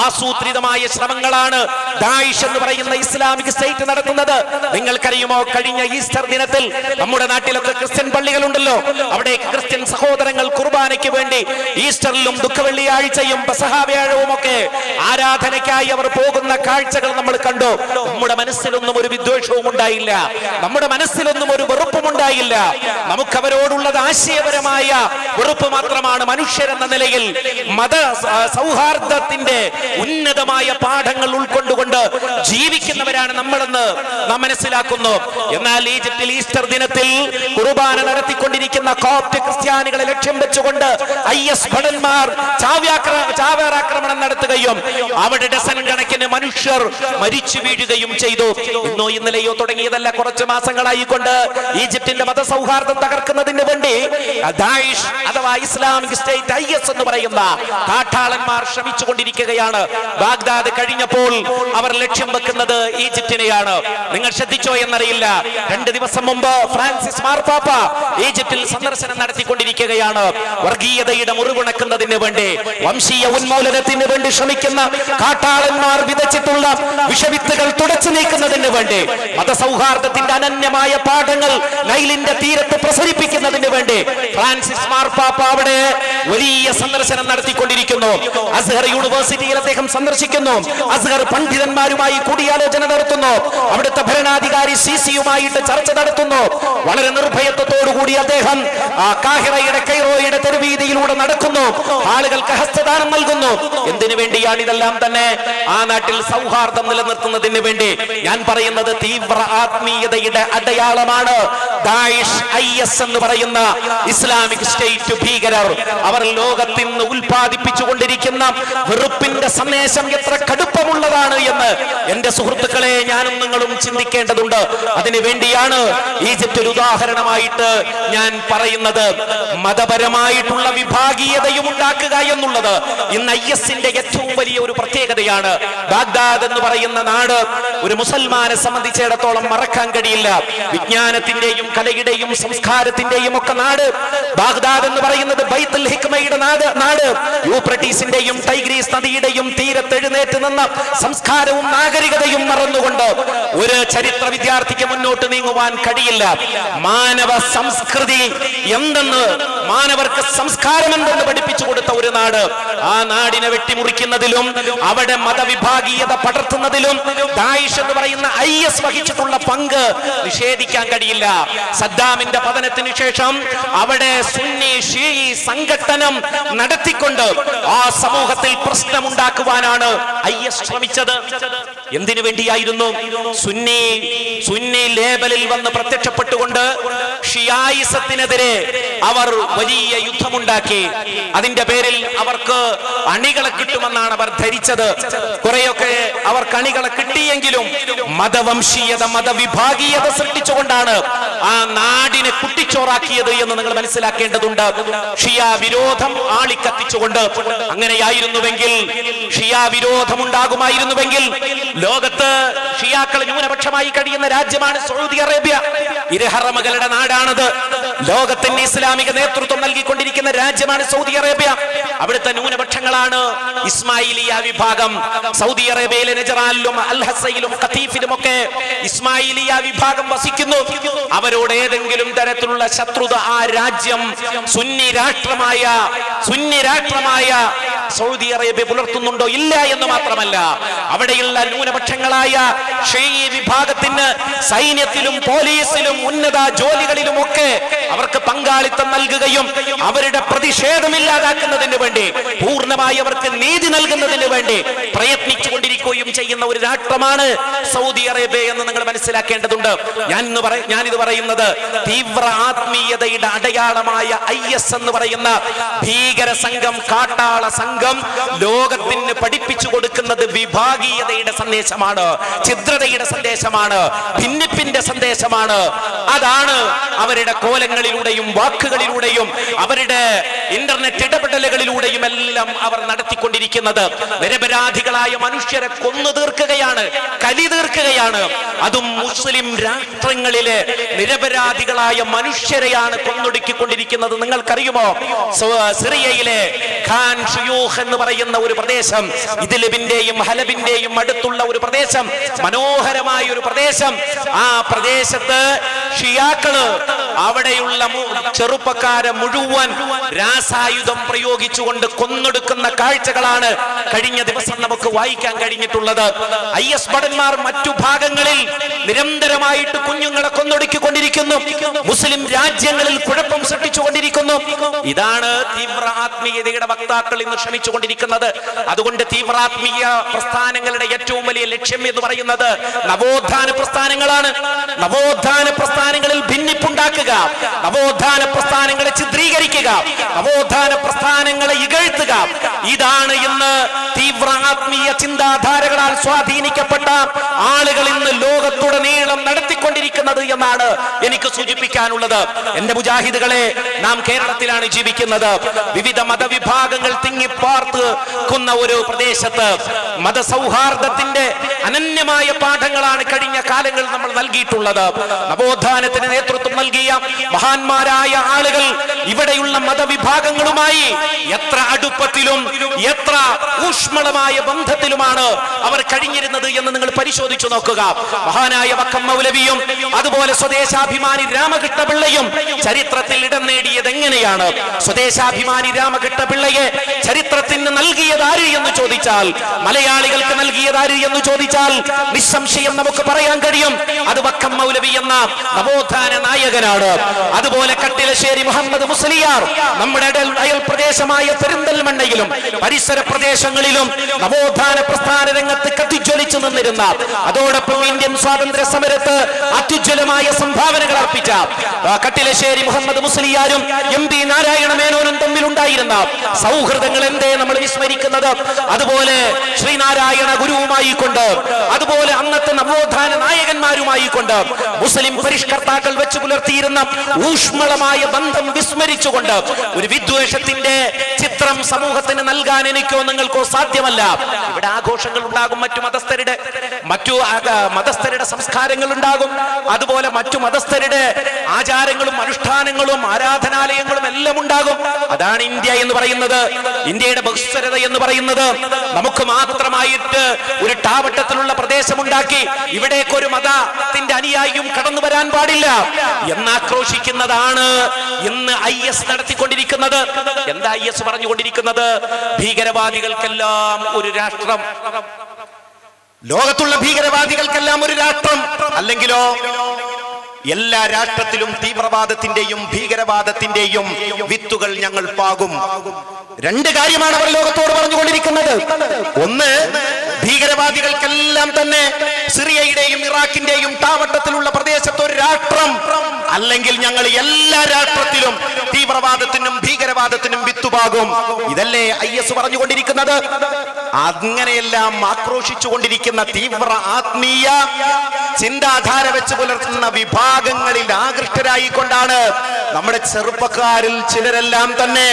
Speaker 2: ആസൂത്രിതമായ ശ്രമങ്ങളാണ് ദായിഷ് എന്ന് പറയുന്ന ഇസ്ലാമിക് സ്റ്റേറ്റ് നടത്തുന്നത്. നിങ്ങൾക്കറിയുമോ, കഴിഞ്ഞ ഈസ്റ്റർ ദിനത്തിൽ നമ്മുടെ നാട്ടിലൊക്കെ ക്രിസ്ത്യൻ പള്ളികളുണ്ടല്ലോ, അവിടെ ക്രിസ്ത്യൻ സഹോദരങ്ങൾ കുർബാനയ്ക്ക് വേണ്ടി ഈസ്റ്ററിലും ദുഃഖവെള്ളിയാഴ്ചയും പെസഹ വ്യാഴവും ഒക്കെ ആരാധനയ്ക്കായി അവർ പോകുന്ന കാഴ്ചകൾ നമ്മൾ കണ്ടു. നമ്മുടെ മനസ്സിലൊന്നും ഒരു വിദ്വേഷവും ഉണ്ടായില്ല, നമ്മുടെ മനസ്സിലൊന്നും ഒരു വെറുപ്പും ഉണ്ടായില്ല. നമുക്ക് അവരോടുള്ളത് ആശയപരമായ വെറുപ്പ് മാത്രമാണ്. മനുഷ്യരെന്ന നിലയിൽ മത സൗഹാർദ്ദത്തിന്റെ ഉന്നതമായ പാഠങ്ങൾ ഉൾക്കൊണ്ടുകൊണ്ട് ജീവിക്കുന്നവരാണ് നമ്മളെന്ന് നാം മനസ്സിലാക്കുന്നു. എന്നാൽ ഈജിപ്തിൽ ഈസ്റ്റർ ദിനത്തിൽ കുർബാന നടത്തിക്കൊണ്ടിരിക്കുന്ന കോപ്റ്റ് ക്രിസ്ത്യാനികളെ ലക്ഷ്യം വെച്ചുകൊണ്ട് IS ഭടന്മാർ ചാവേറാക്രമണം നടത്തുകയും അവിടെ ഡസൻ കണക്കിന് മനുഷ്യർ മരിച്ചു വീഴുകയും ചെയ്തു. ഇന്നോ ഇന്നലെയോ തുടങ്ങിയതല്ല, കുറച്ച് മാസങ്ങളായിക്കൊണ്ട് ഈജിപ്തിന്റെ മതസൗഹാർദ്ദം തകർക്കുന്നതിന് വേണ്ടി ദായിഷ് അഥവാ ഇസ്ലാമിക് സ്റ്റേറ്റ് IS എന്ന് പറയുന്ന കാട്ടാളന്മാർ ശ്രമിച്ചുകൊണ്ടിരിക്കുകയാണ്. ബാഗ്ദാദ് കഴിഞ്ഞപ്പോൾ അവർ ലക്ഷ്യം വെക്കുന്നത് ഈജിപ്തിനെയാണ്. നിങ്ങൾ ശ്രദ്ധിച്ചോ എന്നറിയില്ല, 2 ദിവസം മുമ്പ് ഫ്രാൻസിസ് മാർപ്പാപ്പ ഈജിപ്തിൽ സന്ദർശനം നടത്തിക്കൊണ്ടിരിക്കുകയാണ്. വർഗീയതയുടെ മുറിവുണക്കുന്നതിന് വേണ്ടി, വംശീയ ഉന്മൂലനത്തിന് വേണ്ടി ശ്രമിക്കുന്ന കാട്ടാളന്മാർ വിതച്ചിട്ടുള്ള വിഷവിത്തുകൾ തുടച്ചു നീക്കുന്നതിന് വേണ്ടി, മതസൗഹാർദ്ദത്തിന്റെ അനന്യമായ പാഠങ്ങൾ നൈലിന്റെ തീരത്ത് പ്രസരിപ്പിക്കുന്നതിന് വേണ്ടി ഫ്രാൻസിസ് മാർപ്പാപ്പ അവിടെ വലിയ സന്ദർശനം നടത്തിക്കൊണ്ടിരിക്കുന്നു. അസ്ഹർ യൂണിവേഴ്സിറ്റിയിൽ അദ്ദേഹം സന്ദർശിക്കുന്നു, അസ്ഹർ പണ്ഡിതന്മാരുമായി കൂടിയാലോചന നടത്തുന്നു, അവിടുത്തെ ഭരണാധികാരി സിസിയുമായിട്ട് ചർച്ച നടത്തുന്നു. വളരെ നിർഭയത്വത്തോടുകൂടി അദ്ദേഹം കാഹിറയുടെ കൈറോയുടെ തെരുവീതിയിലൂടെ നടക്കുന്നു, ആളുകൾക്ക് ഹസ്തദാനം നൽകുന്നു. എന്തിനു വേണ്ടിയാണ് ഇതെല്ലാം തന്നെ? ആ നാട്ടിൽ സൗഹാർദ്ദം നിലനിർത്തുന്നതിന് വേണ്ടി. ഞാൻ പറയുന്നത് തീവ്ര ആത്മീയതയുടെ അടയാളമാണ് ദായിഷ് IS എന്ന് പറയുന്ന ഇസ്ലാമിക് സ്റ്റേറ്റ് ഭീകരർ. അവർ ലോകത്തിൽ നിന്ന് ഉൽപ്പാദിപ്പിച്ചുകൊണ്ടിരിക്കുന്ന വെറുപ്പിന്റെ സന്ദേശം എത്ര കടുപ്പമുള്ളതാണ് എന്ന് എന്റെ സുഹൃത്തുക്കളെ ഞാനും നിങ്ങളും ചിന്തിക്കേണ്ടതുണ്ട്. അതിനു വേണ്ടിയാണ് ഈജിപ്ത് ഒരു ഉദാഹരണമായിട്ട് ഞാൻ പറയുന്നത്. മതപരമായിട്ടുള്ള വിഭാഗീയതയും ഉണ്ടാക്കുക എന്നുള്ളത് ഇന്ന് ISന്റെ ഏറ്റവും വലിയ ഒരു പ്രത്യേകതയാണ്. ബാഗ്ദാദ് എന്ന് പറയുന്ന നാട് ഒരു മുസൽമാനെ സംബന്ധിച്ചിടത്തോളം മറക്കാൻ കഴിയില്ല. വിജ്ഞാനത്തിന്റെയും കലയുടെയും സംസ്കാരത്തിന്റെയും ഒക്കെ നാട് ബാഗ്ദാദ് എന്ന് പറയുന്നത് ബൈത്തുൽ ഹിക്മയുടെ നാട്. യൂഫ്രട്ടീസിന്റെയും ടൈഗ്രീസ് നദിയുടെയും തീരത്തെഴുന്നേറ്റ് നിന്ന സംസ്കാരവും നാഗരികതയും മറന്നുകൊണ്ട് ഒരു ചരിത്ര വിദ്യാർത്ഥിക്ക് മുന്നോട്ട് നീങ്ങുവാൻ കഴിയില്ല. മാനവ സംസ്കൃതി എന്തെന്ന്, മാനവർക്ക് സംസ്കാരം എന്തെന്ന് പഠിപ്പിച്ചു കൊടുത്ത ഒരു നാട്. ആ നാടിനെ വെട്ടിമുറിക്കുന്നതിലും അവിടെ മതവിഭാഗീയത പടർത്തുന്നതിലും ദായിഷ് എന്ന് പറയുന്ന IS വഹിച്ചിട്ടുള്ള പങ്ക് നിഷേധിക്കാൻ കഴിയില്ല. സദ്ദാമിന്റെ പതനത്തിന് ശേഷം അവിടെ സുന്നി ഷീഈ സംഘട്ടനം നടത്തിക്കൊണ്ട് ആ സമൂഹത്തിൽ പ്രശ്നമുണ്ടാക്കുവാനാണ് IS ശ്രമിച്ചത്. എന്തിനു വേണ്ടിയായിരുന്നു? സുന്നി ലേബലിൽ വന്ന് പ്രത്യക്ഷപ്പെട്ടുകൊണ്ട് ഷിയായിസത്തിനെതിരെ അവർ വലിയ യുദ്ധമുണ്ടാക്കി. അതിന്റെ പേരിൽ അവർക്ക് അണികളെ കിട്ടുമെന്നാണ് അവർ ധരിച്ചത്. കുറെയൊക്കെ അവർക്ക് അണികളെ കിട്ടിയെങ്കിലും മതവംശീയത, മതവിഭാഗീയത സൃഷ്ടിച്ചുകൊണ്ടാണ് ആ നാടിനെ കുട്ടിച്ചോറാക്കിയത് എന്ന് നിങ്ങൾ മനസ്സിലാക്കേണ്ടതുണ്ട്. ഷിയ വിരോധം ആളിക്കത്തിച്ചുകൊണ്ട്. അങ്ങനെയായിരുന്നുവെങ്കിൽ, ഷിയ വിരോധം ഉണ്ടാകുമായിരുന്നുവെങ്കിൽ, ലോകത്ത് ഷിയാക്കൾ ന്യൂനപക്ഷമായി കഴിയുന്ന രാജ്യമാണ് സൗദി അറേബ്യ. ഇരുഹറമുകളുടെ നാടാണത്. ലോകത്തിന്റെ ഇസ്ലാമിക നേതൃത്വം നൽകിക്കൊണ്ടിരിക്കുന്ന രാജ്യമാണ് സൗദി അറേബ്യ. അവിടുത്തെ ന്യൂനപക്ഷങ്ങളാണ് ഇസ്മായിലിയ വിഭാഗം. സൗദി അറേബ്യയിലെ നജറാനിലും അൽ ഹസയിലും ഖതീഫിലും ഒക്കെ ഇസ്മായിലിയ വിഭാഗം വസിക്കുന്നു. അവരോട് ഏതെങ്കിലും തരത്തിലുള്ള ശത്രുത ആ രാജ്യം സുന്നി രാഷ്ട്രമായ സൗദി അറേബ്യ പുലർത്തുന്നുണ്ടോ? ഇല്ല എന്ന് മാത്രമല്ല, അവിടെയുള്ള ന്യൂനപക്ഷങ്ങളായ ഷിഈ വിഭാഗത്തിന് സൈന്യത്തിലും പോലീസിലും ഉന്നത ജോലികളിലും ഒക്കെ അവർക്ക് പങ്കാളിത്തം നൽകുകയും അവരുടെ പ്രതിഷേധമില്ലാതാക്കുന്നതിന് വേണ്ടി, പൂർണ്ണമായി അവർക്ക് നീതി നൽകുന്നതിന് വേണ്ടി പ്രയത്നിച്ചുകൊണ്ടിരിക്കുകയും ചെയ്യുന്ന ഒരു രാഷ്ട്രമാണ് സൗദി അറേബ്യ എന്ന് നിങ്ങൾ മനസ്സിലാക്കേണ്ടതുണ്ട്. ഞാനിത് പറയുന്നത് തീവ്ര ആത്മീയതയുടെ അടയാളമായ IS എന്ന് പറയുന്ന ഭീകര സംഘം, കാട്ടാള സംഘം ലോകത്തിന് പഠിപ്പിച്ചു കൊടുക്കുന്നത് വിഭാഗീയതയുടെ സന്ദേശമാണ്, ഛിദ്രതയുടെ സന്ദേശമാണ്, ഭിന്നിപ്പിന്റെ സന്ദേശമാണ്. അതാണ് അവരുടെ കോലങ്ങളിലൂടെയും വാക്കുകളിലൂടെയും അവരുടെ ഇന്റർനെറ്റ് ഇടപെടലുകളിലൂടെയും എല്ലാം അവർ നടത്തിക്കൊണ്ടിരിക്കുന്നത്. നിരപരാധികളായ മനുഷ്യരെ കൊന്നു തീർക്കുകയാണ്, കലി തീർക്കുകയാണ്. അതും മുസ്ലിം രാഷ്ട്രങ്ങളിലെ നിരപരാധികളായ മനുഷ്യരെയാണ് കൊന്നൊടുക്കിക്കൊണ്ടിരിക്കുന്നത്. നിങ്ങൾക്കറിയുമോ, സിറിയയിലെ ഖാൻ ഷുയൂഖ് എന്ന് പറയുന്ന ഒരു പ്രദേശം, ഇദ്ലിബിന്റെയും ഹലബിന്റെയും അടുത്തുള്ള ഒരു പ്രദേശം, മനോഹരമായ ഒരു പ്രദേശം. ആ പ്രദേശത്ത് ഷിയാക്കള് അവിടെയുള്ള ചെറുപ്പക്കാരെ മുഴുവൻ രാസായുധം പ്രയോഗിച്ചുകൊണ്ട് കൊന്നൊടുക്കുന്ന കാഴ്ചകളാണ് കഴിഞ്ഞ ദിവസം നമുക്ക് വായിക്കാൻ കഴിഞ്ഞിട്ടുള്ളത്. IS ഭടന്മാർ മറ്റു ഭാഗങ്ങളിൽ നിരന്തരമായിട്ട് കുഞ്ഞുങ്ങളെ കൊന്നൊടുക്കിക്കൊണ്ടിരിക്കുന്നു, മുസ്ലിം രാജ്യങ്ങളിൽ കുഴപ്പം സൃഷ്ടിച്ചുകൊണ്ടിരിക്കുന്നു. ഇതാണ് തീവ്ര ആത്മീയതയുടെ വക്താക്കൾ ഇന്ന് ശ്രമിച്ചുകൊണ്ടിരിക്കുന്നത്. അതുകൊണ്ട് തീവ്രാത്മീയ പ്രസ്ഥാനങ്ങളുടെ ഏറ്റവും വലിയ ലക്ഷ്യം എന്ന് പറയുന്നത് നവോത്ഥാന പ്രസ്ഥാനങ്ങളാണ്. നവോത്ഥാന പ്രസ്ഥാനങ്ങളിൽ ഭിന്നിപ്പുണ്ടാക്കുക, നവോത്ഥാന പ്രസ്ഥാനങ്ങളെ ചിത്രീകരിക്കുക, നവോത്ഥാന പ്രസ്ഥാനങ്ങളെ ഇകഴ്ത്തുക. ഇതാണ് ഇന്ന് തീവ്ര ആത്മീയ ചിന്താധാരകളാൽ സ്വാധീനിക്കപ്പെട്ട ആളുകൾ ഇന്ന് ലോകത്തുടനീളം നടത്തിക്കൊണ്ടിരിക്കുന്നത് എന്നാണ് എനിക്ക് സൂചിപ്പിക്കാനുള്ളത്. എന്റെ മുജാഹിദുകളെ, നാം കേരളത്തിലാണ് ജീവിക്കുന്നത്. വിവിധ മതവിഭാഗങ്ങൾ തിങ്ങിപ്പാർത്തുന്ന ഒരു പ്രദേശത്ത് മതസൗഹാർദ്ദത്തിന്റെ അനന്യമായ പാഠങ്ങളാണ് കഴിഞ്ഞ കാലങ്ങളിൽ നമ്മൾ നൽകിയിട്ടുള്ളത്. നവോത്ഥാനത്തിന് നേതൃത്വം നൽകിയ മഹാന്മാരായ ആളുകൾ ഇവിടെയുള്ള മതവിഭാഗങ്ങളുമായി എത്ര അടുപ്പത്തിലും എത്ര ഊഷ്മളമായ ബന്ധത്തിലുമാണ് അവർ കഴിഞ്ഞിരുന്നത് എന്ന് നിങ്ങൾ പരിശോധിച്ചു നോക്കുക. മഹാനായ വക്കം മൗലവിയും അതുപോലെ സ്വദേശാഭിമാനി രാമകൃഷ്ണപിള്ളയും ചരിത്രത്തിൽ ഇടം നേടിയത് എങ്ങനെയാണ്? സ്വദേശാഭിമാനി രാമകൃഷ്ണപിള്ളയെ ചരിത്രത്തിന് നൽകിയതാര് എന്ന് ചോദിച്ചാൽ, മലയാളികൾക്ക് നൽകിയതാര് എന്ന് ചോദിച്ചാൽ നിസ്സംശയം നമുക്ക് പറയാൻ കഴിയും, അത് വക്കം മൗലവി എന്ന നവോത്ഥാന നായകനാണ്. അതുപോലെ കട്ടിലശ്ശേരി മുഹമ്മദ് മുസ്ലിയാർ നമ്മുടെ അയൽ പ്രദേശമായ പെരിന്തൽമണ്ണയിലും പരിസര പ്രദേശങ്ങളിലും നവോത്ഥാന പ്രസ്ഥാന രംഗത്ത് കത്തിജ്വലിച്ചു നിന്നിരുന്ന, അതോടൊപ്പം ഇന്ത്യൻ സ്വാതന്ത്ര്യ സമരത്ത് അത്യുജ്വലമായ സംഭാവനകൾ അർപ്പിച്ച കട്ടിലശ്ശേരി മുഹമ്മദ് മുസ്ലിയാരും MP നാരായണ മേനോനും തമ്മിലുണ്ടായിരുന്ന സൗഹൃദങ്ങൾ എന്തേ നമ്മൾ വിസ്മരിക്കുന്നത്? അതുപോലെ ശ്രീനാരായണ ഗുരുവുമായി കൊണ്ട്, അതുപോലെ അന്നത്തെ നവോത്ഥാന നായകന്മാരുമായി കൊണ്ട് മുസ്ലിം പരിഷ്കർത്താക്കൾ വെച്ച് പുലർത്തിയിരുന്ന ഊഷ്മളമായ ബന്ധം വിസ്മരിച്ചുകൊണ്ട് ഒരു വിദ്വേഷത്തിന്റെ ചിത്രം സമൂഹത്തിന് നൽകാൻ എനിക്കോ നിങ്ങൾക്കോ സാധ്യമല്ല. ഇവിടെ ആഘോഷങ്ങൾ ഉണ്ടാകും, മറ്റു മതസ്ഥരുടെ സംസ്കാരങ്ങൾ ഉണ്ടാകും, അതുപോലെ മറ്റു മതസ്ഥരുടെ ആചാരങ്ങളും അനുഷ്ഠാനങ്ങളും ആരാധനാലയങ്ങളും എല്ലാം ഉണ്ടാകും. അതാണ് ഇന്ത്യ എന്ന് പറയുന്നത്. ഇന്ത്യയുടെ ബഹുസ്വരത എന്ന് പറയുന്നത് നമുക്ക് മാത്രമായിട്ട് ഒരു ടാവട്ടത്തിലുള്ള പ്രദേശമുണ്ടാക്കി ഇവിടേക്ക് ഒരു മതത്തിന്റെ അനുയായിയും കടന്നു വരാൻ പാടില്ല എന്നാക്രോശിക്കുന്നതാണ് ഇന്ന് IS നടത്തിക്കൊണ്ടിരിക്കുന്നത്. എന്താ IS പറഞ്ഞുകൊണ്ടിരിക്കുന്നത്? ഭീകരവാദികൾക്കെല്ലാം ഒരു രാഷ്ട്രം, ലോകത്തുള്ള ഭീകരവാദികൾക്കെല്ലാം ഒരു രാഷ്ട്രം, അല്ലെങ്കിലോ എല്ലാ രാഷ്ട്രത്തിലും തീവ്രവാദത്തിന്റെയും ഭീകരവാദത്തിന്റെയും വിത്തുകൾ ഞങ്ങൾ പാകും. രണ്ട് കാര്യമാണ് അവർ ലോകത്തോട് പറഞ്ഞുകൊണ്ടിരിക്കുന്നത്. ഒന്ന്, ഭീകരവാദികൾക്കെല്ലാം തന്നെ സിറിയയുടെയും ഇറാഖിന്റെയും താവട്ടത്തിലുള്ള പ്രദേശത്ത് ഒരു രാഷ്ട്രം, അല്ലെങ്കിൽ ഞങ്ങൾ എല്ലാ രാഷ്ട്രത്തിലും തീവ്രവാദത്തിനും ഭീകരവാദത്തിനും വിത്തുപാകും. ഇതല്ലേ IS പറഞ്ഞുകൊണ്ടിരിക്കുന്നത്? അങ്ങനെയെല്ലാം ആക്രോശിച്ചുകൊണ്ടിരിക്കുന്ന തീവ്ര ആത്മീയ ചിന്താധാര വെച്ച് പുലർത്തുന്ന വിഭാഗങ്ങളിൽ ആകൃഷ്ടരായിക്കൊണ്ടാണ് നമ്മുടെ ചെറുപ്പക്കാരിൽ ചിലരെല്ലാം തന്നെ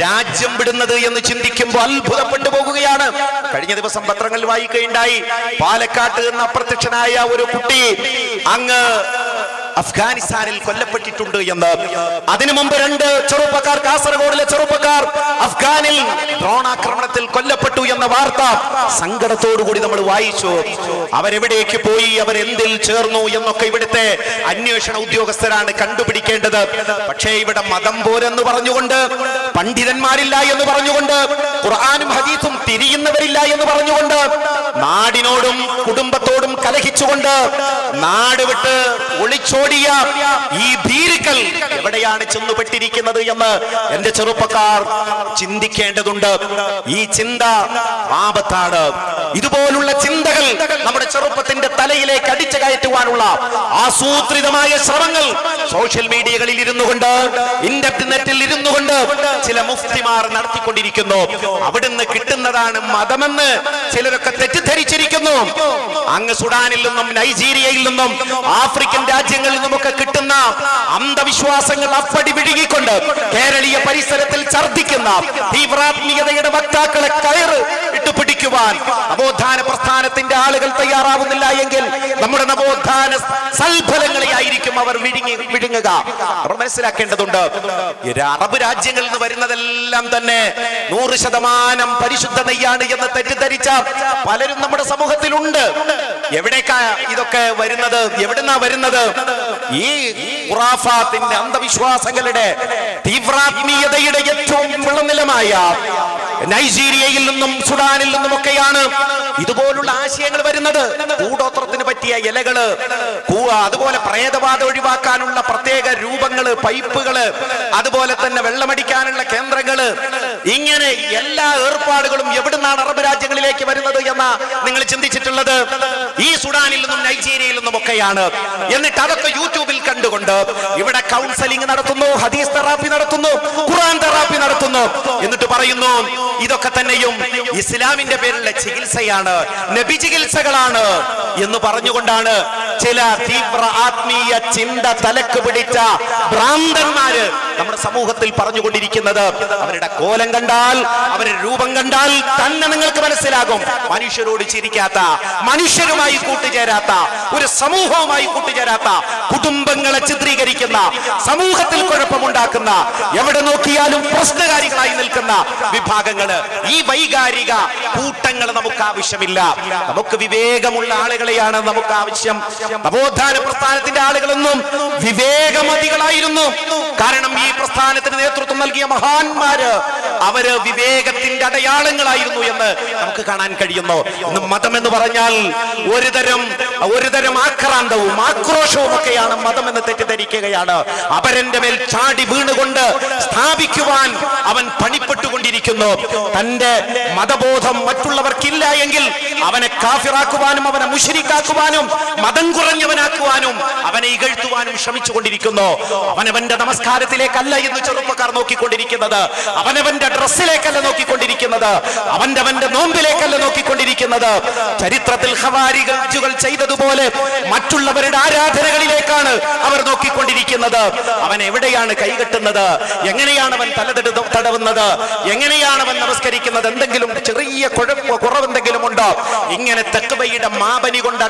Speaker 2: രാജ്യം വിടുന്നത് എന്ന് ചിന്തിക്കുമ്പോൾ അത്ഭുതപ്പെട്ടു പോകുകയാണ്. കഴിഞ്ഞ ദിവസം പത്രങ്ങളിൽ വായിക്കുകയുണ്ടായി, പാലക്കാട്ട് നിന്ന് അപ്രത്യക്ഷനായ ഒരു കുട്ടി അങ്ങ് അഫ്ഗാനിസ്ഥാനിൽ കൊല്ലപ്പെട്ടിട്ടുണ്ട് എന്ന്. അതിനു മുമ്പ് 2 ചെറുപ്പക്കാർ, കാസർഗോഡിലെ ചെറുപ്പക്കാർ അഫ്ഗാനിൽ ഡ്രോൺ ആക്രമണത്തിൽ കൊല്ലപ്പെട്ടു എന്ന വാർത്ത സങ്കടത്തോടുകൂടി നമ്മൾ വായിച്ചു. അവരെവിടേക്ക് പോയി, അവരെന്തിൽ ചേർന്നു എന്നൊക്കെ ഇവിടുത്തെ അന്വേഷണ ഉദ്യോഗസ്ഥരാണ് കണ്ടുപിടിക്കേണ്ടത്. പക്ഷേ ഇവിടെ മതം പോരെന്ന് പറഞ്ഞുകൊണ്ട്, പണ്ഡിതന്മാരില്ല എന്ന് പറഞ്ഞുകൊണ്ട്, ഖുർആനും ഹദീസും തിരിയുന്നവരില്ല എന്ന് പറഞ്ഞുകൊണ്ട്, നാടിനോടും കുടുംബത്തോടും കലഹിച്ചുകൊണ്ട് നാട് വിട്ട് ഒളിച്ചോടിയ ഈ ഭീരുക്കൾ എവിടെയാണ് ചെന്നുപെട്ടിരിക്കുന്നത് എന്ന് എന്റെ ചെറുപ്പക്കാർ ചിന്തിക്കേണ്ടതുണ്ട്. ഈ ചിന്ത ആപത്താണ്. ഇതുപോലുള്ള ചിന്തകൾ നമ്മുടെ ചെറുപ്പത്തിന്റെ തലയിലേക്ക് അടിച്ചു കയറ്റുവാനുള്ള ആസൂത്രിതമായ ശ്രമങ്ങൾ സോഷ്യൽ മീഡിയകളിൽ ഇരുന്നുകൊണ്ട്, ഇന്റർനെറ്റിൽ ഇരുന്നുകൊണ്ട് ചില മുഫ്തിമാർ നടത്തിക്കൊണ്ടിരിക്കുന്നു. അവിടുന്ന് കിട്ടുന്നതാണ് മതമെന്ന് ചിലരൊക്കെ തെറ്റിദ്ധരിച്ചിരിക്കുന്നു. അങ്ങ് സുഡാനിൽ നിന്നും നൈജീരിയയിൽ നിന്നും ആഫ്രിക്കൻ രാജ്യങ്ങളിൽ നിന്നുമൊക്കെ കിട്ടുന്ന അന്ധവിശ്വാസങ്ങൾ അപ്പടി വിഴുങ്ങിക്കൊണ്ട് കേരളീയ പരിസരത്തിൽ ഛർദ്ദിക്കുന്ന തീവ്രാത്മീയതയുടെ വക്താക്കളെ കയറ് ഇട്ടുപിടിക്കുവാൻ നവോത്ഥാന പ്രസ്ഥാനത്തിന്റെ ആളുകൾ തയ്യാറാവുന്നില്ല എങ്കിൽ നമ്മുടെ നവോത്ഥാന സൽഫലങ്ങളെയായിരിക്കും അവർ വിഴുങ്ങുക. അവർ മനസ്സിലാക്കേണ്ടതുണ്ട്, അറബ് രാജ്യങ്ങളിൽ നിന്ന് വരുന്നതെല്ലാം തന്നെ 100% പരിശുദ്ധ നെയ്യാണ് എന്ന് തെറ്റിദ്ധരിച്ച പലരും നമ്മുടെ സമൂഹത്തിലുണ്ട്. എവിടേക്കാ ഇതൊക്കെ വരുന്നത്? എവിടുന്നാ വരുന്നത്? ഈ ഖുറാഫാത്തിന്റെ അന്ധവിശ്വാസങ്ങളുടെ തീവ്രാത്മീയതയുടെ ഏറ്റവും വിളനിലമായ നൈജീരിയയിൽ നിന്നും സുഡാനിൽ നിന്നുമൊക്കെയാണ് ഇതുപോലുള്ള ആശയങ്ങൾ വരുന്നത്. കൂടോത്രത്തിന് പറ്റിയ ഇലകള്, അതുപോലെ പ്രേതബാധ ഒഴിവാക്കാനുള്ള പ്രത്യേക രൂപങ്ങള്, പൈപ്പുകള്, അതുപോലെ തന്നെ വെള്ളമടിക്കാനുള്ള കേന്ദ്രങ്ങള്, ഇങ്ങനെ എല്ലാ ഏർപ്പാടുകളും എവിടുന്നാണ് അറബ് രാജ്യങ്ങളിലേക്ക് വരുന്നത് എന്ന് നിങ്ങൾ ചിന്തിച്ചിട്ടുള്ളത്? ഈ സുഡാനിൽ നിന്നും നൈജീരിയയിൽ നിന്നും ഒക്കെയാണ്. എന്നിട്ട് അതൊക്കെ യൂട്യൂബിൽ കണ്ടുകൊണ്ട് ഇവിടെ കൗൺസിലിംഗ് നടത്തുന്നു, ഹദീസ് തെറാപ്പി നടത്തുന്നു, ഖുർആൻ തെറാപ്പി നടത്തുന്നു. എന്നിട്ട് പറയുന്നു ഇതൊക്കെ തന്നെയും ഇസ്ലാമിന്റെ പേരിലുള്ള ചികിത്സയാണ്, നബി ചികിത്സകളാണ് എന്ന് പറഞ്ഞുകൊണ്ടാണ് ചില തീവ്ര ആത്മീയ ചിന്ത തലക്ക് പിടിച്ച ഭ്രാന്തന്മാര് നമ്മുടെ സമൂഹത്തിൽ പറഞ്ഞുകൊണ്ടിരിക്കുന്നത്. അവരുടെ കോലം കണ്ടാൽ, അവരുടെ രൂപം കണ്ടാൽ തന്നെ നിങ്ങൾക്ക് മനസ്സിലാകും മനുഷ്യരോട് ചിരിക്കാത്ത, മനുഷ്യരുമായി കൂട്ടുചേരാത്ത, ഒരു സമൂഹവുമായി കൂട്ടുചേരാത്ത, കുടുംബങ്ങളെ ചിത്രീകരിക്കുന്ന, സമൂഹത്തിൽ കുഴപ്പമുണ്ടാക്കുന്ന, എവിടെ നോക്കിയാലും പ്രശ്നകാരികളായി നിൽക്കുന്ന വിഭാഗങ്ങള്. ഈ വൈകാരിക കൂട്ടങ്ങൾ നമുക്ക് ആവശ്യമില്ല. നമുക്ക് വിവേകമുള്ള ആളുകളെയാണ് നമുക്ക് ആവശ്യം. നവോത്ഥാന പ്രസ്ഥാനത്തിന്റെ ആളുകളൊന്നും വിവേകമതികളായിരുന്നു. കാരണം ഈ പ്രസ്ഥാനത്തിന് നേതൃത്വം നൽകിയ മഹാന്മാര് അവര് വിവേകത്തിന്റെ അടയാളങ്ങളായിരുന്നു എന്ന് നമുക്ക് കാണാൻ കഴിയുന്നു. മതം എന്ന് പറഞ്ഞാൽ ഒരുതരം ആക്രാന്തവും ആക്രോശവും ഒക്കെയാണ് മതം എന്ന് തെറ്റിദ്ധരിക്കുകയാണ്. അപരന്റെ മേൽ ചാടി വീണുകൊണ്ട് സ്ഥാപിക്കുവാൻ അവൻ പണിപ്പെട്ടുകൊണ്ടിരിക്കുന്നു. തന്റെ മതബോധം മറ്റുള്ളവർക്കില്ല എങ്കിൽ അവനെ കാഫിറാക്കുവാനും, അവനെ മുശ്രിക്കാക്കുവാനും, മതം കുറഞ്ഞവനാക്കുവാനും, അവനെ ഇകഴ്ത്തുവാനും ശ്രമിച്ചുകൊണ്ടിരിക്കുന്നു. അവനവന്റെ നമസ്കാരത്തിലേക്കല്ല എന്ന് ചെറുപ്പക്കാർ നോക്കിക്കൊണ്ടിരിക്കുന്നത്, അവനവന്റെ ഡ്രസ്സിലേക്കല്ല നോക്കിക്കൊണ്ടിരിക്കുന്നത്, അവന്റെ നോമ്പിലേക്കല്ല നോക്കിക്കൊണ്ടിരിക്കുന്നത്. ചരിത്രത്തിൽ ഖവാരിജുകൾ ചെയ്തതുപോലെ മറ്റുള്ളവരുടെ ആരാധനകളിലേക്കാണ് അവർ നോക്കിക്കൊണ്ടിരിക്കുന്നത്. അവൻ എവിടെയാണ് കൈകെട്ടുന്നത്? എങ്ങനെയാണ് അവൻ തടവുന്നത്? എങ്ങനെയാണ് അവൻ നമസ്കരിക്കുന്നത്? എന്തെങ്കിലും ചെറിയ കുറവെന്തെങ്കിലും ഉണ്ടോ? ഇങ്ങനെ തഖ്വയുടെ മാപനി കൊണ്ട്,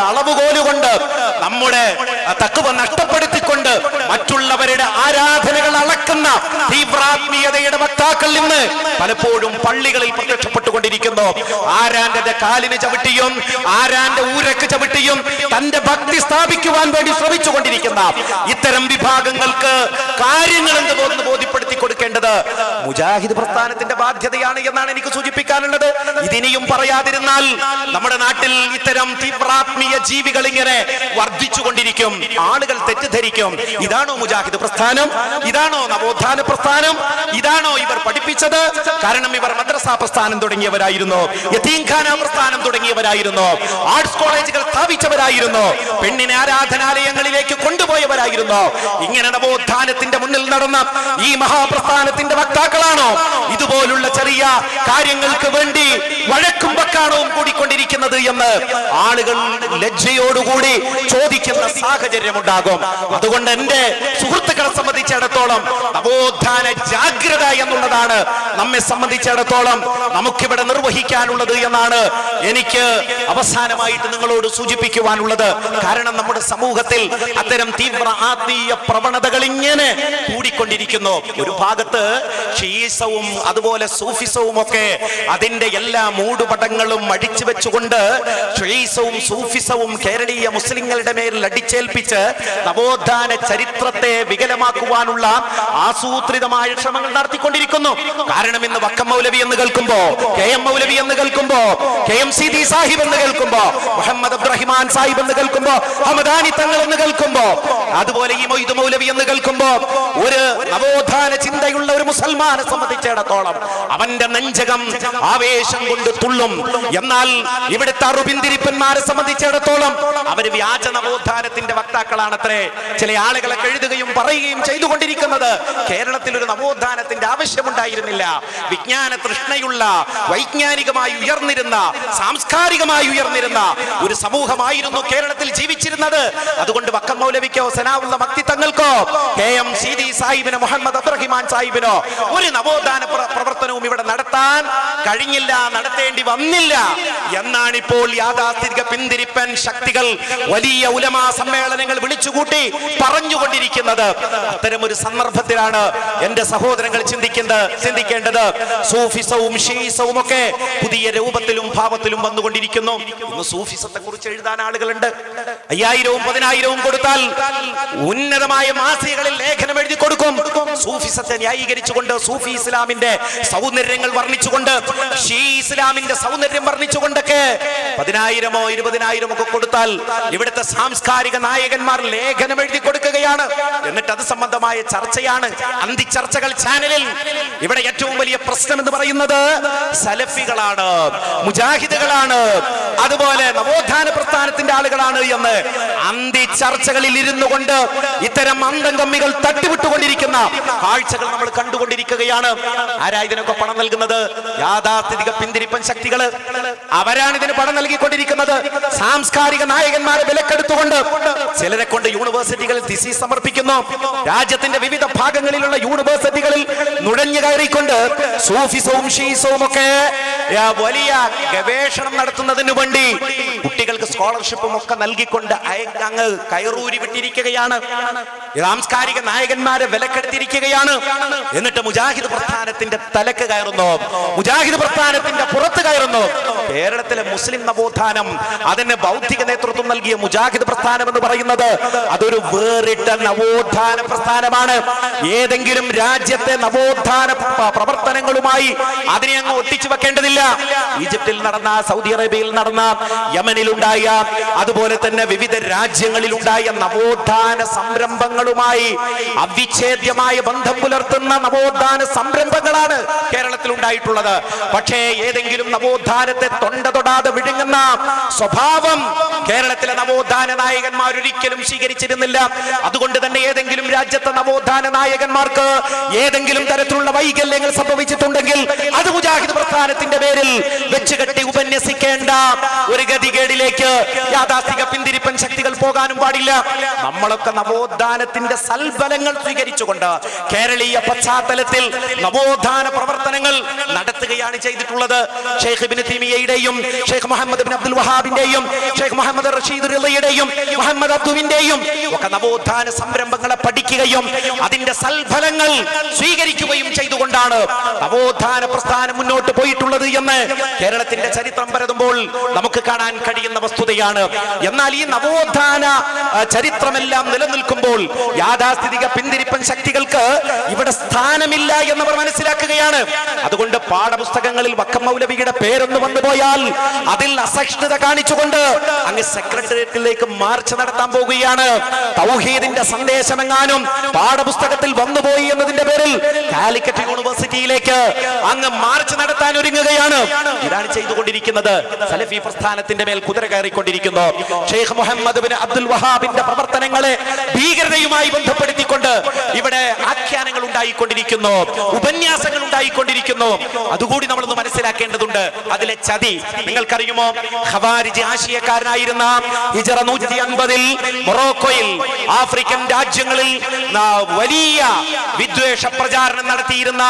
Speaker 2: അളവുകോലുകൊണ്ട് നമ്മുടെ തഖ്വ നഷ്ടപ്പെടുത്തിക്കൊണ്ട് മറ്റുള്ളവരുടെ ആരാധനകൾ അളക്കുന്ന തീവ്രാത്മീയതയുടെ വക്താക്കൾ ഇന്ന് പലപ്പോഴും പള്ളികളിൽ പ്രത്യക്ഷപ്പെട്ടുകൊണ്ടിരിക്കുന്നു. ആരാന്റെ കാലിന് ചവിട്ടിയും ആരാന്റെ ഊരക്ക് ചവിട്ടിയും തന്റെ ഭക്തി സ്ഥാപിക്കുവാൻ വേണ്ടി ശ്രമിച്ചുകൊണ്ടിരിക്കുന്ന ഇത്തരം വിഭാഗങ്ങൾക്ക് കാര്യങ്ങൾ എന്ത് ബോധ്യപ്പെടുത്തി കൊടുക്കേണ്ടത് മുജാഹിദ് പ്രസ്ഥാനത്തിന്റെ ബാധ്യതയാണ് എന്നാണ് എനിക്ക് സൂചിപ്പിക്കാനുള്ളത്. ഇതിനിയും പറയാതിരുന്നാൽ നമ്മുടെ നാട്ടിൽ ഇത്തരം തീവ്രാത്മീയ ജീവികൾ ഇങ്ങനെ വർദ്ധിച്ചുകൊണ്ടിരിക്കും. ആളുകൾ തെറ്റിദ്ധരിക്കും, ഇതാണോ മുജാഹിദ് പ്രസ്ഥാനം? ഇതാണോ നവോത്ഥാന പ്രസ്ഥാനം? ഇതാണോ ഇവർ പഠിപ്പിച്ചത്? കാരണം ഇവർ മദ്രസ പ്രസ്ഥാനം തുടങ്ങിയവരായിരുന്നു, യതീംഖാന പ്രസ്ഥാനം തുടങ്ങിയവരായിരുന്നു, ആർട്സ് കോളേജുകൾ സ്ഥാപിച്ചവരായിരുന്നു, പെണ്ണിനെ ആരാധനാലയങ്ങളിലേക്ക് കൊണ്ടുപോയവരായിരുന്നു. ഇങ്ങനെ നവോത്ഥാനത്തിന്റെ മുന്നിൽ നടന്ന ഈ മഹാപ്രസ്ഥാനത്തിന്റെ വക്താക്കളാണോ ഇതുപോലുള്ള ചെറിയ കാര്യങ്ങൾക്ക് വേണ്ടി വഴക്കും വക്കാണവും കൂടിക്കൊണ്ടിരിക്കുന്നത്? നടത്തിക്കൊണ്ടിരിക്കുന്നത് എന്ന് ആളുകൾ ലജ്ജയോടുകൂടി ചോദിക്കുന്ന സാഹചര്യമുണ്ടാകും. അതുകൊണ്ട് എന്റെ സുഹൃത്തുക്കളെ സംബന്ധിച്ചിടത്തോളം നവോത്ഥാന ജാഗ്രത എന്നുള്ളതാണ് നമ്മെ സംബന്ധിച്ചിടത്തോളം നമുക്കിവിടെ നിർവഹിക്കാനുള്ളത് എന്നാണ് എനിക്ക് അവസാനമായിട്ട് നിങ്ങളോട് സൂചിപ്പിക്കുവാനുള്ളത്. കാരണം നമ്മുടെ സമൂഹത്തിൽ അത്തരം തീവ്ര ആത്മീയ പ്രവണതകൾ ഇങ്ങനെ കൂടിക്കൊണ്ടിരിക്കുന്നു. ഒരു ഭാഗത്ത് ഷീസവും അതുപോലെ സൂഫിസവും ഒക്കെ അതിന്റെ എല്ലാ മൂടുപടങ്ങളും അടിച്ചു വെച്ചുകൊണ്ട് ഷീസവും സൂഫിസവും കേരളീയ മുസ്ലിങ്ങളുടെ മേൽ അടിച്ചേൽപ്പിച്ച് നവോത്ഥാന ചരിത്രത്തെ വികലമാക്കുവാനുള്ള ആസൂത്രിതമായ ശ്രമങ്ങൾ നടത്തിക്കൊണ്ടിരിക്കുന്നു. കാരണം ഇന്ന് വക്കം മൗലവി എന്ന് കേൾക്കുമ്പോ, KM മൗലവി എന്ന് കേൾക്കുമ്പോ, KMCD സാഹിബ് എന്ന് കേൾക്കുമ്പോ, മുഹമ്മദ് അബ്ദുറഹിമാൻ സാഹിബ് എന്ന് കേൾക്കുമ്പോ, ഹമദാനി തങ്ങൾ എന്ന് കേൾക്കുമ്പോ, അതുപോലെ ഈ മൊയ്ദ് മൗലവി എന്ന് കേൾക്കുമ്പോ, ഒരു നവോത്ഥാന ചിന്തയുള്ള ഒരു മുസൽമാനെ സംബന്ധിച്ചിടത്തോളം അവന്റെ നെഞ്ചകം ആവേശം കൊണ്ട് തുള്ളും. എന്നാൽ ഇവിടുത്തെ അറുപിന്തിരിപ്പന്മാരെ സംബന്ധിച്ചിടത്തോളം അവര് വ്യാജ നവോത്ഥാനത്തിന്റെ വക്താക്കളാണത്രേ. ചില ആളുകളെ എഴുതുകയും പറയുകയും ചെയ്തുകൊണ്ടിരിക്കുന്നത് കേരളത്തിൽ ഒരു നവോത്ഥാനത്തിന്റെ ആവശ്യമുണ്ടായിരുന്നില്ല. വിജ്ഞാന തൃഷ്ണയുള്ള, വൈജ്ഞാനികമായി ഉയർന്നിരുന്ന, സാംസ്കാരികമായി ഉയർന്നിരുന്ന ഒരു സമൂഹമായിരുന്നു കേരളത്തിൽ ജീവിച്ചിരുന്നത്. അതുകൊണ്ട് വക്കം മൗലവിക്കോ സനാവുള്ള മക്തി തങ്ങൾക്കോ KMCD സാഹിബിനോ മുഹമ്മദ് അബ്ദുറഹിമാൻ സാഹിബിനോ ഒരു നവോത്ഥാന പ്രവർത്തനവും ഇവിടെ നടത്താൻ കഴിഞ്ഞില്ല, നടത്തേണ്ടി വന്നില്ല എന്നാണ് ഇപ്പോൾ യാഥാസ്ഥിതിക പിന്തിരിപ്പൻ ശക്തികൾ വലിയ ഉലമാ സമ്മേളനങ്ങൾ വിളിച്ചുകൂട്ടി പറഞ്ഞുകൊണ്ടിരിക്കുന്നത്. അത്തരം ഒരു സന്ദർഭത്തിലാണ് എന്റെ സഹോദരങ്ങൾ ചിന്തിക്കേണ്ടത്. സൂഫിസവും ഷീസവും ഒക്കെ പുതിയ രൂപത്തിലും ഭാവത്തിലും വന്നുകൊണ്ടിരിക്കുന്നു. ഇന്ന് സൂഫിസത്തെ കുറിച്ച് എഴുതാൻ ആളുകളുണ്ട്. 5000-വും 10,000-വും കൊടുത്താൽ ഉന്നതമായ മാസികകളിൽ ലേഖനം എഴുതി കൊടുക്കും. സൂഫിസത്തെ ന്യായീകരിച്ചുകൊണ്ട്, സൂഫി ഇസ്ലാമിന്റെ സൗന്ദര്യങ്ങൾ വർണ്ണിച്ചുകൊണ്ട്, ഷീ ഇസ്ലാമിന്റെ സൗന്ദര്യം വർണ്ണിച്ചുകൊണ്ടൊക്കെ 10,000-ഓ 20,000-ഓ ഒക്കെ കൊടുത്താൽ ഇവിടുത്തെ സാംസ്കാരിക നായകന്മാർ ലേഖനം എഴുതി കൊടുക്കുകയാണ്. എന്നിട്ട് അത് സംബന്ധമായ ചർച്ചയാണ് അന്തിച്ചർച്ചകൾ ചാനലിൽ. ഇവിടെ ഏറ്റവും വലിയ പ്രശ്നം എന്ന് പറയുന്നത് സലഫികളാണ്, മുജാഹിദുകളാണ്, അതുപോലെ നവോത്ഥാന പ്രസ്ഥാനത്തിന്റെ ആളുകളാണ് എന്ന് അന്തിച്ചർച്ചകളിൽ ഇരുന്നു കൊണ്ട് ഇത്തരം അന്തംകമ്മികൾ തട്ടിവിട്ടുകൊണ്ടിരിക്കുന്ന കാഴ്ചകൾ നമ്മൾ കണ്ടുകൊണ്ടിരിക്കുകയാണ്. ആരാ ഇതിനൊക്കെ പണം നൽകുന്നത്? യാഥാസ്ഥിതിക പിന്തിരിപ്പൻ ശക്തികള്. അവരാണ് ഇതിന് പണം നൽകിക്കൊണ്ടിരിക്കുന്നത്. സാംസ്കാരിക നായകന്മാരെ വിലക്കെടുത്തുകൊണ്ട് ചിലരെ കൊണ്ട് യൂണിവേഴ്സിറ്റികളിൽ തിസീസ് സമർപ്പിക്കുന്നു. രാജ്യത്തിന്റെ വിവിധ ഭാഗങ്ങളിലുള്ള യൂണിവേഴ്സിറ്റികളിൽ നുഴഞ്ഞു കയറിക്കൊണ്ട് സൂഫിസവും ഷീസവും ഒക്കെ വലിയ ഗവേഷണം നടത്തുന്നതിന് വേണ്ടി കുട്ടികൾക്ക് സ്കോളർഷിപ്പും ഒക്കെ നൽകിക്കൊണ്ട് അങ്ങ് കയറൂരി വിട്ടിരിക്കുകയാണ്. സാംസ്കാരിക നായകന്മാരെ വിലക്കെടുത്തിരിക്കുകയാണ്. എന്നിട്ട് മുജാഹിദ് പ്രസ്ഥാനത്തിന്റെ തലക്ക് കയറുന്നു, മുജാഹിദ് പ്രസ്ഥാനത്തിന്റെ പുറത്ത് കയറുന്നു. കേരളത്തിലെ മുസ്ലിം നവോത്ഥാനം, അതിന് ബൗദ്ധിക നേതൃത്വം നൽകിയ മുജാഹിദ് പ്രസ്ഥാനം എന്ന് പറയുന്നത് അതൊരു വേറിട്ട നവോത്ഥാന പ്രസ്ഥാനമാണ്. ഏതെങ്കിലും രാജ്യത്തെ നവോത്ഥാന പ്രവർത്തനങ്ങളുമായി അതിനെ അങ്ങ് ഒട്ടിച്ചു വെക്കേണ്ടതില്ല. ഈജിപ്തിൽ നടന്ന, സൗദി അറേബ്യയിൽ നടന്ന, യമനിലുണ്ടായ, അതുപോലെ തന്നെ വിവിധ രാജ്യങ്ങളിലുണ്ടായ നവോത്ഥാന സംരംഭങ്ങളുമായി അവിച്ഛേദ്യമായ ബന്ധം പുലർത്തുന്ന നവോത്ഥാന സംരംഭങ്ങളാണ് കേരളത്തിൽ ഉണ്ടായിട്ടുള്ളത്. പക്ഷേ ഏതെങ്കിലും നവോത്ഥാനത്തെ തൊണ്ട തൊടാതെ വിഴുങ്ങുന്ന സ്വഭാവം കേരളത്തിലെ നവോത്ഥാന നായകന്മാർ ഒരിക്കലും സ്വീകരിച്ചിരുന്നില്ല. അതുകൊണ്ട് തന്നെ ഏതെങ്കിലും രാജ്യത്തെ നവോത്ഥാന നായകന്മാർക്ക് ഏതെങ്കിലും തരത്തിലുള്ള വൈകല്യങ്ങൾ സംഭവിച്ചിട്ടുണ്ടെങ്കിൽ അത് മുജാഹിദ് പ്രസ്ഥാനത്തിന്റെ പേരിൽ വെച്ചുകെട്ടി ഉപന്യസിക്കേണ്ട ഒരു ഗതികേടിലേക്ക് യാഥാസ്ഥിക പിന്തിരിപ്പൻ ശക്തികൾ പോകാനും പാടില്ല. നമ്മളൊക്കെ നവോത്ഥാനത്തിന്റെ സൽഫലങ്ങൾ സ്വീകരിച്ചുകൊണ്ട് കേരളീയ പശ്ചാത്തലത്തിൽ നവോത്ഥാന പ്രവർത്തനങ്ങൾ നടത്തുകയാണ് ചെയ്തിട്ടുള്ളത്. ഷെയ്ഖ് ഇബ്നു തൈമിയ്യയുടെയും ഷെയ്ഖ് മുഹമ്മദ് ഇബ്നു അബ്ദുൽ വഹാബിന്റെയും ഷെയ്ഖ് മുഹമ്മദ് റഷീദ് റിളയുടെയും മുഹമ്മദ് അബ്ദുവിന്റെയും ഒക്കെ നവോത്ഥാന സംരംഭങ്ങളെ പഠിക്കുകയും അതിന്റെ സൽഫലങ്ങൾ സ്വീകരിക്കുകയും ചെയ്തുകൊണ്ടാണ് നവോത്ഥാന പ്രസ്ഥാനം മുന്നോട്ട് പോയിട്ടുള്ളത് എന്ന് കേരളത്തിന്റെ ചരിത്രം പരതുമ്പോൾ നമുക്ക് കാണാൻ കഴിയുന്ന വസ്തുതയാണ്. എന്നാൽ ഈ നവോത്ഥാന ചരിത്രമെല്ലാം നിലനിൽക്കുമ്പോൾ യാഥാസ്ഥിതിക പിന്തിരിപ്പൻ ശക്തികൾക്ക് ഇവിടെ സ്ഥാനമില്ല എന്നവർ മനസ്സിലാക്കുകയാണ്. അതുകൊണ്ട് പാഠപുസ്തകങ്ങളിൽ വക്കം മൗലവിയുടെ പേരൊന്ന് വന്നുപോയാൽ അതിൽ അസഹിഷ്ണുത കാണിച്ചുകൊണ്ട് അങ്ങ് സെക്രട്ടേറിയറ്റിലേക്ക് മാർച്ച് നടത്താൻ പോകുകയാണ്. തൗഹീദിന്റെ സന്ദേശമെങ്ങാനും പാഠപുസ്തകത്തിൽ വന്നുപോയി എന്നതിന്റെ പേരിൽ കാലിക്കറ്റ് യൂണിവേഴ്സിറ്റിയിലേക്ക് അങ്ങ് മാർച്ച് നടത്താൻ ഒരുങ്ങുകയാണ്. ഇതാണ് ചെയ്തുകൊണ്ടിരിക്കുന്നത്. സലഫി പ്രസ്ഥാനത്തിന്റെ മേൽ കുതിര കയറിക്കൊണ്ടിരിക്കുന്നു. ഷെയ്ഖ് മുഹമ്മദ് ബിൻ അബ്ദുൽ വഹാബിന്റെ പ്രവർത്തനങ്ങളെ ഭീകരതയുമായി ബന്ധപ്പെടുത്തിക്കൊണ്ട് ഇവിടെ ആഖ്യാനങ്ങൾ ഉണ്ടായിക്കൊണ്ടിരിക്കുന്നു, ഉപന്യാസങ്ങൾ ഉണ്ടായിക്കൊണ്ടിരിക്കുന്നു. അതുകൂടി നമ്മളൊന്ന് മനസ്സിലാക്കേണ്ടതുണ്ട്. അതിലെ ചതി നിങ്ങൾക്കറിയുമോ? ഖവാരിജ് ആശയക്കാരനായിരുന്ന ഹിജറ 150-ൽ മൊറോക്കോയിൽ ആഫ്രിക്കൻ രാജ്യങ്ങളിൽ വലിയ വിദ്വേഷ പ്രചാരണം നടത്തിയിരുന്ന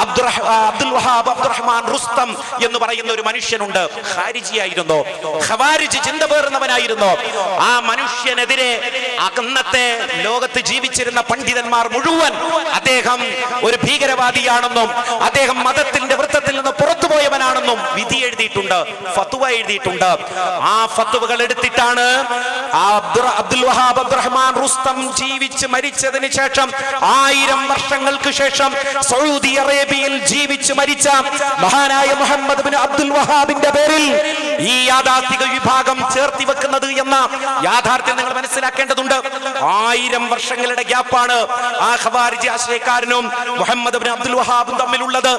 Speaker 2: അബ്ദുൽ വഹാബ് അബ്ദുറഹ്മാൻ റുസ്തം എന്ന് പറയുന്ന ഒരു മനുഷ്യനുണ്ട്. ഖാരിജിയായിരുന്നു, ഖവാരിജ് ചിന്ത പേറുന്നവനായിരുന്നു. ആ മനുഷ്യനെതിരെ അന്നത്തെ ലോകത്ത് ജീവിച്ചിരുന്ന പണ്ഡിതന്മാർ മുഴുവൻ അദ്ദേഹം ഒരു ഭീകരവാദിയാണെന്നും അദ്ദേഹം മതത്തിന്റെ വൃത്തത്തിൽ നിന്ന് പുറത്തുപോയവനാണെന്നും വിധി എഴുതിയിട്ടുണ്ട്, ഫത്വ എഴുതിയിട്ടുണ്ട്. ആ ഫത്വകൾ എടുത്തിട്ടാണ് അബ്ദുൽ വഹാബ് അബ്ദുറഹ്മാൻ റുസ്തം ജീവിച്ച് മരിച്ചതിന് ശേഷം 1000 വർഷങ്ങൾക്ക് ശേഷം സൗദി അറേബ്യയിൽ ജീവിച്ച് മരിച്ച മഹാനായ മുഹമ്മദ് ബിൻ അബ്ദുൽ വഹാബിന്റെ പേരിൽ ഈ യാഥാർത്ഥിക വിഭാഗം ചേർത്തി വെക്കുന്നത് എന്ന യാഥാർത്ഥ്യം നിങ്ങൾ മനസ്സിലാക്കേണ്ടതുണ്ട്. 1000 വർഷങ്ങളുടെ ഗ്യാപ്പാണ് ആ ഖവാരിജി ആശയക്കാരനും മുഹമ്മദ് ബിൻ അബ്ദുൽ വഹാബും തമ്മിലുള്ളത്.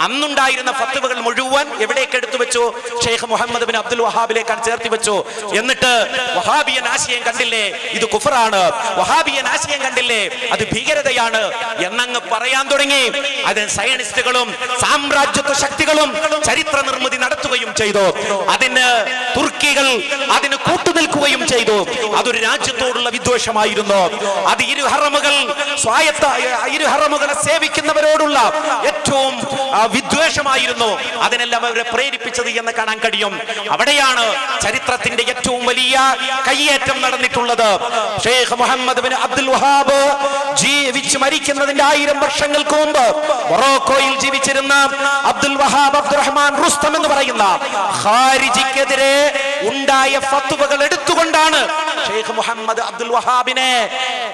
Speaker 2: അന്നുണ്ടായിരുന്ന ഫത്വകൾ മുഴുവൻ എവിടേക്ക് എടുത്തു വെച്ചു? ഷെയ്ഖ് മുഹമ്മദ് ബിൻ അബ്ദുൽ വഹാബിലേക്കാണ് ചേർത്തി വെച്ചു. എന്നിട്ട് വഹാബിയൻ ആശയം കണ്ടില്ലേ, ഇത് കുഫറാണ്, വഹാബിയൻ ആശയം കണ്ടില്ലേ, അത് ഭീകരതയാണ് എന്നങ്ങ് പറയാൻ തുടങ്ങി. അത് സയനിസ്റ്റുകളും സാമ്രാജ്യത്വ ശക്തികളും ചരിത്ര നിർമ്മിതി നടത്തുകയും ചെയ്തു. അതിന് തുർക്കികൾ അതിന് കൂട്ടുനിൽക്കുകയും ചെയ്തു. അതൊരു രാജ്യത്തോടുള്ള വിദ്വേഷമായിരുന്നു. അത് ഇരുഹറമുകളെ സേവിക്കുന്നവരോടുള്ള ഏറ്റവും വിദ്വേഷമായിരുന്നു. അതിനെല്ലാം അവരെ പ്രേരിപ്പിച്ചത് എന്ന് കാണാൻ കഴിയും. അവിടെയാണ് ചരിത്രത്തിന്റെ ഏറ്റവും വലിയ കയ്യേറ്റം നടന്നിട്ടുള്ളത്. ഷെയ്ഖ് മുഹമ്മദ് ബിൻ അബ്ദുൽ വഹാബ് ജീവിച്ച് മരിക്കുന്നതിന്റെ 1000 വർഷങ്ങൾക്ക് മുമ്പ് മൊറോക്കോയിൽ ജീവിച്ചിരുന്ന അബ്ദുൽ വഹാബ് അബ്ദുറഹ്മാൻ റുസ്തം എന്ന് പറയുന്ന ഖാരിജിക്കെതിരെ ഉണ്ടായ ഫത്വകൾ എടുത്തുകൊണ്ടാണ് ഷെയ്ഖ് മുഹമ്മദ് അബ്ദുൽ വഹാബിനെ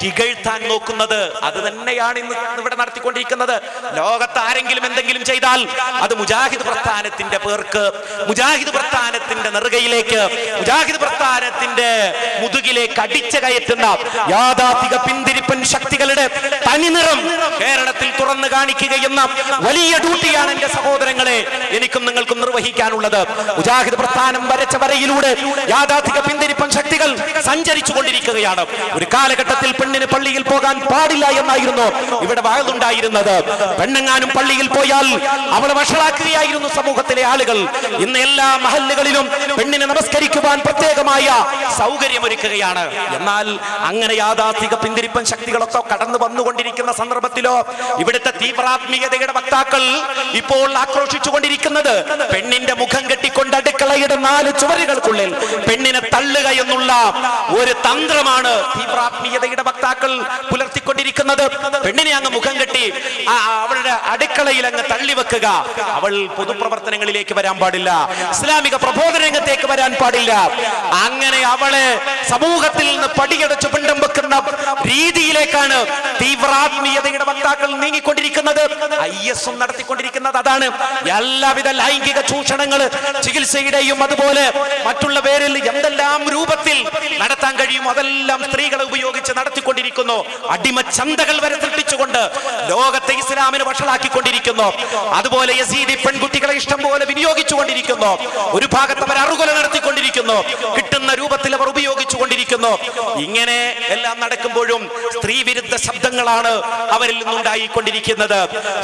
Speaker 2: തികഴ്ത്താൻ നോക്കുന്നത്. അത് തന്നെയാണ് ഇന്ന് ഇവിടെ നടത്തിക്കൊണ്ടിരിക്കുന്നത്. ലോകത്ത് ആരെങ്കിലും എന്തെങ്കിലും ചെയ്താൽ അത് മുജാഹിദ് പ്രസ്ഥാനത്തിന്റെ പേർക്ക്, മുജാഹിദ് പ്രസ്ഥാനത്തിന്റെ നെറുകയിലേക്ക്, മുജാഹിദ് പ്രസ്ഥാനത്തിന്റെ മുതുകിലേക്ക് അടിച്ചു കയറ്റുന്ന യാഥാർത്ഥിക പിന്തിരിപ്പൻ ശക്തികളുടെ തനിനിറം കേരളത്തിൽ തുറന്നു കാണിക്കുകയെന്ന വലിയ ഡ്യൂട്ടിയാണ് എന്റെ സഹോദരങ്ങളെ എനിക്കും നിങ്ങൾക്കും നിർവഹിക്കാനുള്ളത്. മുജാഹിദ് പ്രസ്ഥാനം വരച്ച വരയിലൂടെ യാഥാർത്ഥിക പിന്തിരിപ്പൻ ശക്തികൾ സഞ്ചരിച്ചു കൊണ്ടിരിക്കുകയാണ്. ഒരു കാലഘട്ടത്തിൽ പെണ്ണിന് പള്ളിയിൽ പോകാൻ പാടില്ല എന്നായിരുന്നു ഇവിടെ വാഴുണ്ടായിരുന്നത്. പെണ്ണെങ്ങാനും പള്ളിയിൽ പോയാൽ അവളെ വഷളാക്കുകയായിരുന്നു സമൂഹത്തിലെ ആളുകൾ. ഇന്ന് എല്ലാ മഹല്ലുകളിലും പെണ്ണിനെ നമസ്കരിക്കുവാൻ പ്രത്യേകമായ സൗകര്യമൊരുക്കുകയാണ്. എന്നാൽ അങ്ങനെ യാഥാർത്ഥിക പിന്തിരിപ്പൻ ശക്തികളൊക്കെ കടന്നു വന്നുകൊണ്ടിരിക്കുന്ന സന്ദർഭത്തിലോ ഇവിടുത്തെ തീവ്രാത്മീയതയുടെ വക്താക്കൾ ഇപ്പോൾ ആക്രോശിച്ചു കൊണ്ടിരിക്കുന്നത് പെണ്ണിന്റെ മുഖം കെട്ടിക്കൊണ്ട് അടുക്കളയുടെ 4 ചുവരുകൾക്കുള്ളിൽ പെണ്ണിനെ തള്ളുക എന്നുള്ള ഒരു തന്ത്രമാണ് തീവ്രാത്മീയതയുടെ വക്താക്കൾ പുലർത്തിക്കൊണ്ടിരിക്കുന്നത്. പെണ്ണിനെ അങ്ങ് മുഖം കെട്ടി അവളുടെ അടുക്കളയിൽ അങ്ങ് തള്ളിവെക്കുക. അവൾ പൊതുപ്രവർത്തനങ്ങളിലേക്ക് വരാൻ പാടില്ല, ഇസ്ലാമിക പ്രബോധന രംഗത്തേക്ക് വരാൻ പാടില്ല. അങ്ങനെ അവളെ സമൂഹത്തിൽ നിന്ന് പടിയടച്ചു പിണ്ടം വെക്കുന്ന രീതിയിലേക്കാണ് തീവ്രാത്മീയതയുടെ വക്താക്കൾ നീങ്ങിക്കൊണ്ടിരിക്കുന്നത്. IS നടത്തിക്കൊണ്ടിരിക്കുന്നത് അതാണ്. എല്ലാവിധ ലൈംഗിക ചൂഷണങ്ങൾ ചികിത്സയുടെയും അതുപോലെ മറ്റുള്ള പേരിൽ എന്തെല്ലാം രൂപത്തിൽ നടത്താൻ കഴിയുമോ അതെല്ലാം സ്ത്രീകളെ ഉപയോഗിച്ച് നടത്തിക്കൊണ്ടിരിക്കുന്നു. അടിമ ചന്തകൾ വരെ സൃഷ്ടിച്ചുകൊണ്ട് ലോകത്തെ ഇസ്ലാമിന് വഷളാക്കിക്കൊണ്ടിരിക്കുന്നു. അതുപോലെ യസീദി പെൺകുട്ടികളെ ഇഷ്ടം പോലെ വിനിയോഗിച്ചുകൊണ്ടിരിക്കുന്നു. ഒരു ഭാഗത്ത് അവർ അറുകൊല നടത്തിക്കൊണ്ടിരിക്കുന്നു, കിട്ടുന്ന രൂപത്തിൽ അവർ ഉപയോഗിച്ചുകൊണ്ടിരിക്കുന്നു. ഇങ്ങനെ എല്ലാം നടക്കുമ്പോഴും സ്ത്രീ വിരുദ്ധ ശബ്ദങ്ങളാണ് അവരിൽ നിന്നുണ്ടായിക്കൊണ്ടിരിക്കുന്നത്.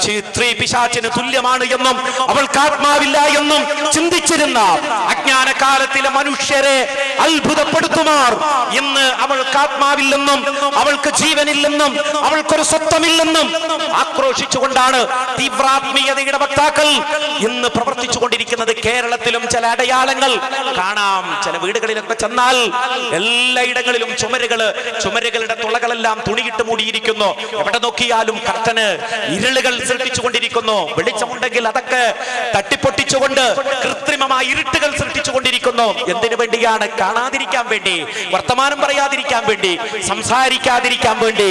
Speaker 2: സ്ത്രീ പിശാചിന് തുല്യമാണ് എന്നും അവൾക്ക് ആത്മാവില്ല എന്നും ചിന്തിച്ചിരുന്ന അജ്ഞാനകാലത്തിലെ മനുഷ്യരെ അത്ഭുതപ്പെടുത്തുമാർ ഇന്ന് അവൾക്ക് ആത്മാവില്ലെന്നും അവൾക്ക് ജീവനില്ലെന്നും അവൾക്കൊരു സ്വത്വമില്ലെന്നും ആക്രോശിച്ചുകൊണ്ടാണ് തീവ്രാത്മീയതയുടെ വക്താക്കൾ ഇന്ന് പ്രവർത്തിച്ചു കൊണ്ടിരിക്കുന്നത്. കേരളത്തിലും ചില അടയാളങ്ങൾ കാണാം. ചില വീടുകളിലൊക്കെ ചെന്നാൽ എല്ലായിടങ്ങളിലും ചുമരുകളുടെ തുളകളെല്ലാം തുണിയിട്ട് മൂടിയിരിക്കുന്നു. എവിടെ നോക്കിയാലും കർട്ടന് ഇരുളുകൾ സൃഷ്ടിച്ചുകൊണ്ടിരിക്കുന്നു. വെളിച്ചമുണ്ടെങ്കിൽ അതൊക്കെ തട്ടിപ്പൊട്ടിച്ചുകൊണ്ട് കൃത്രിമമായ ഇരുട്ടുകൾ സൃഷ്ടിച്ചുകൊണ്ടിരിക്കുന്നു. എന്തിനു വേണ്ടിയാണ്? കാണാതിരിക്കാൻ വേണ്ടി, വർത്തമാനം പറയാതിരിക്കാൻ വേണ്ടി, സംസാരിക്കാതിരിക്കാൻ വേണ്ടി.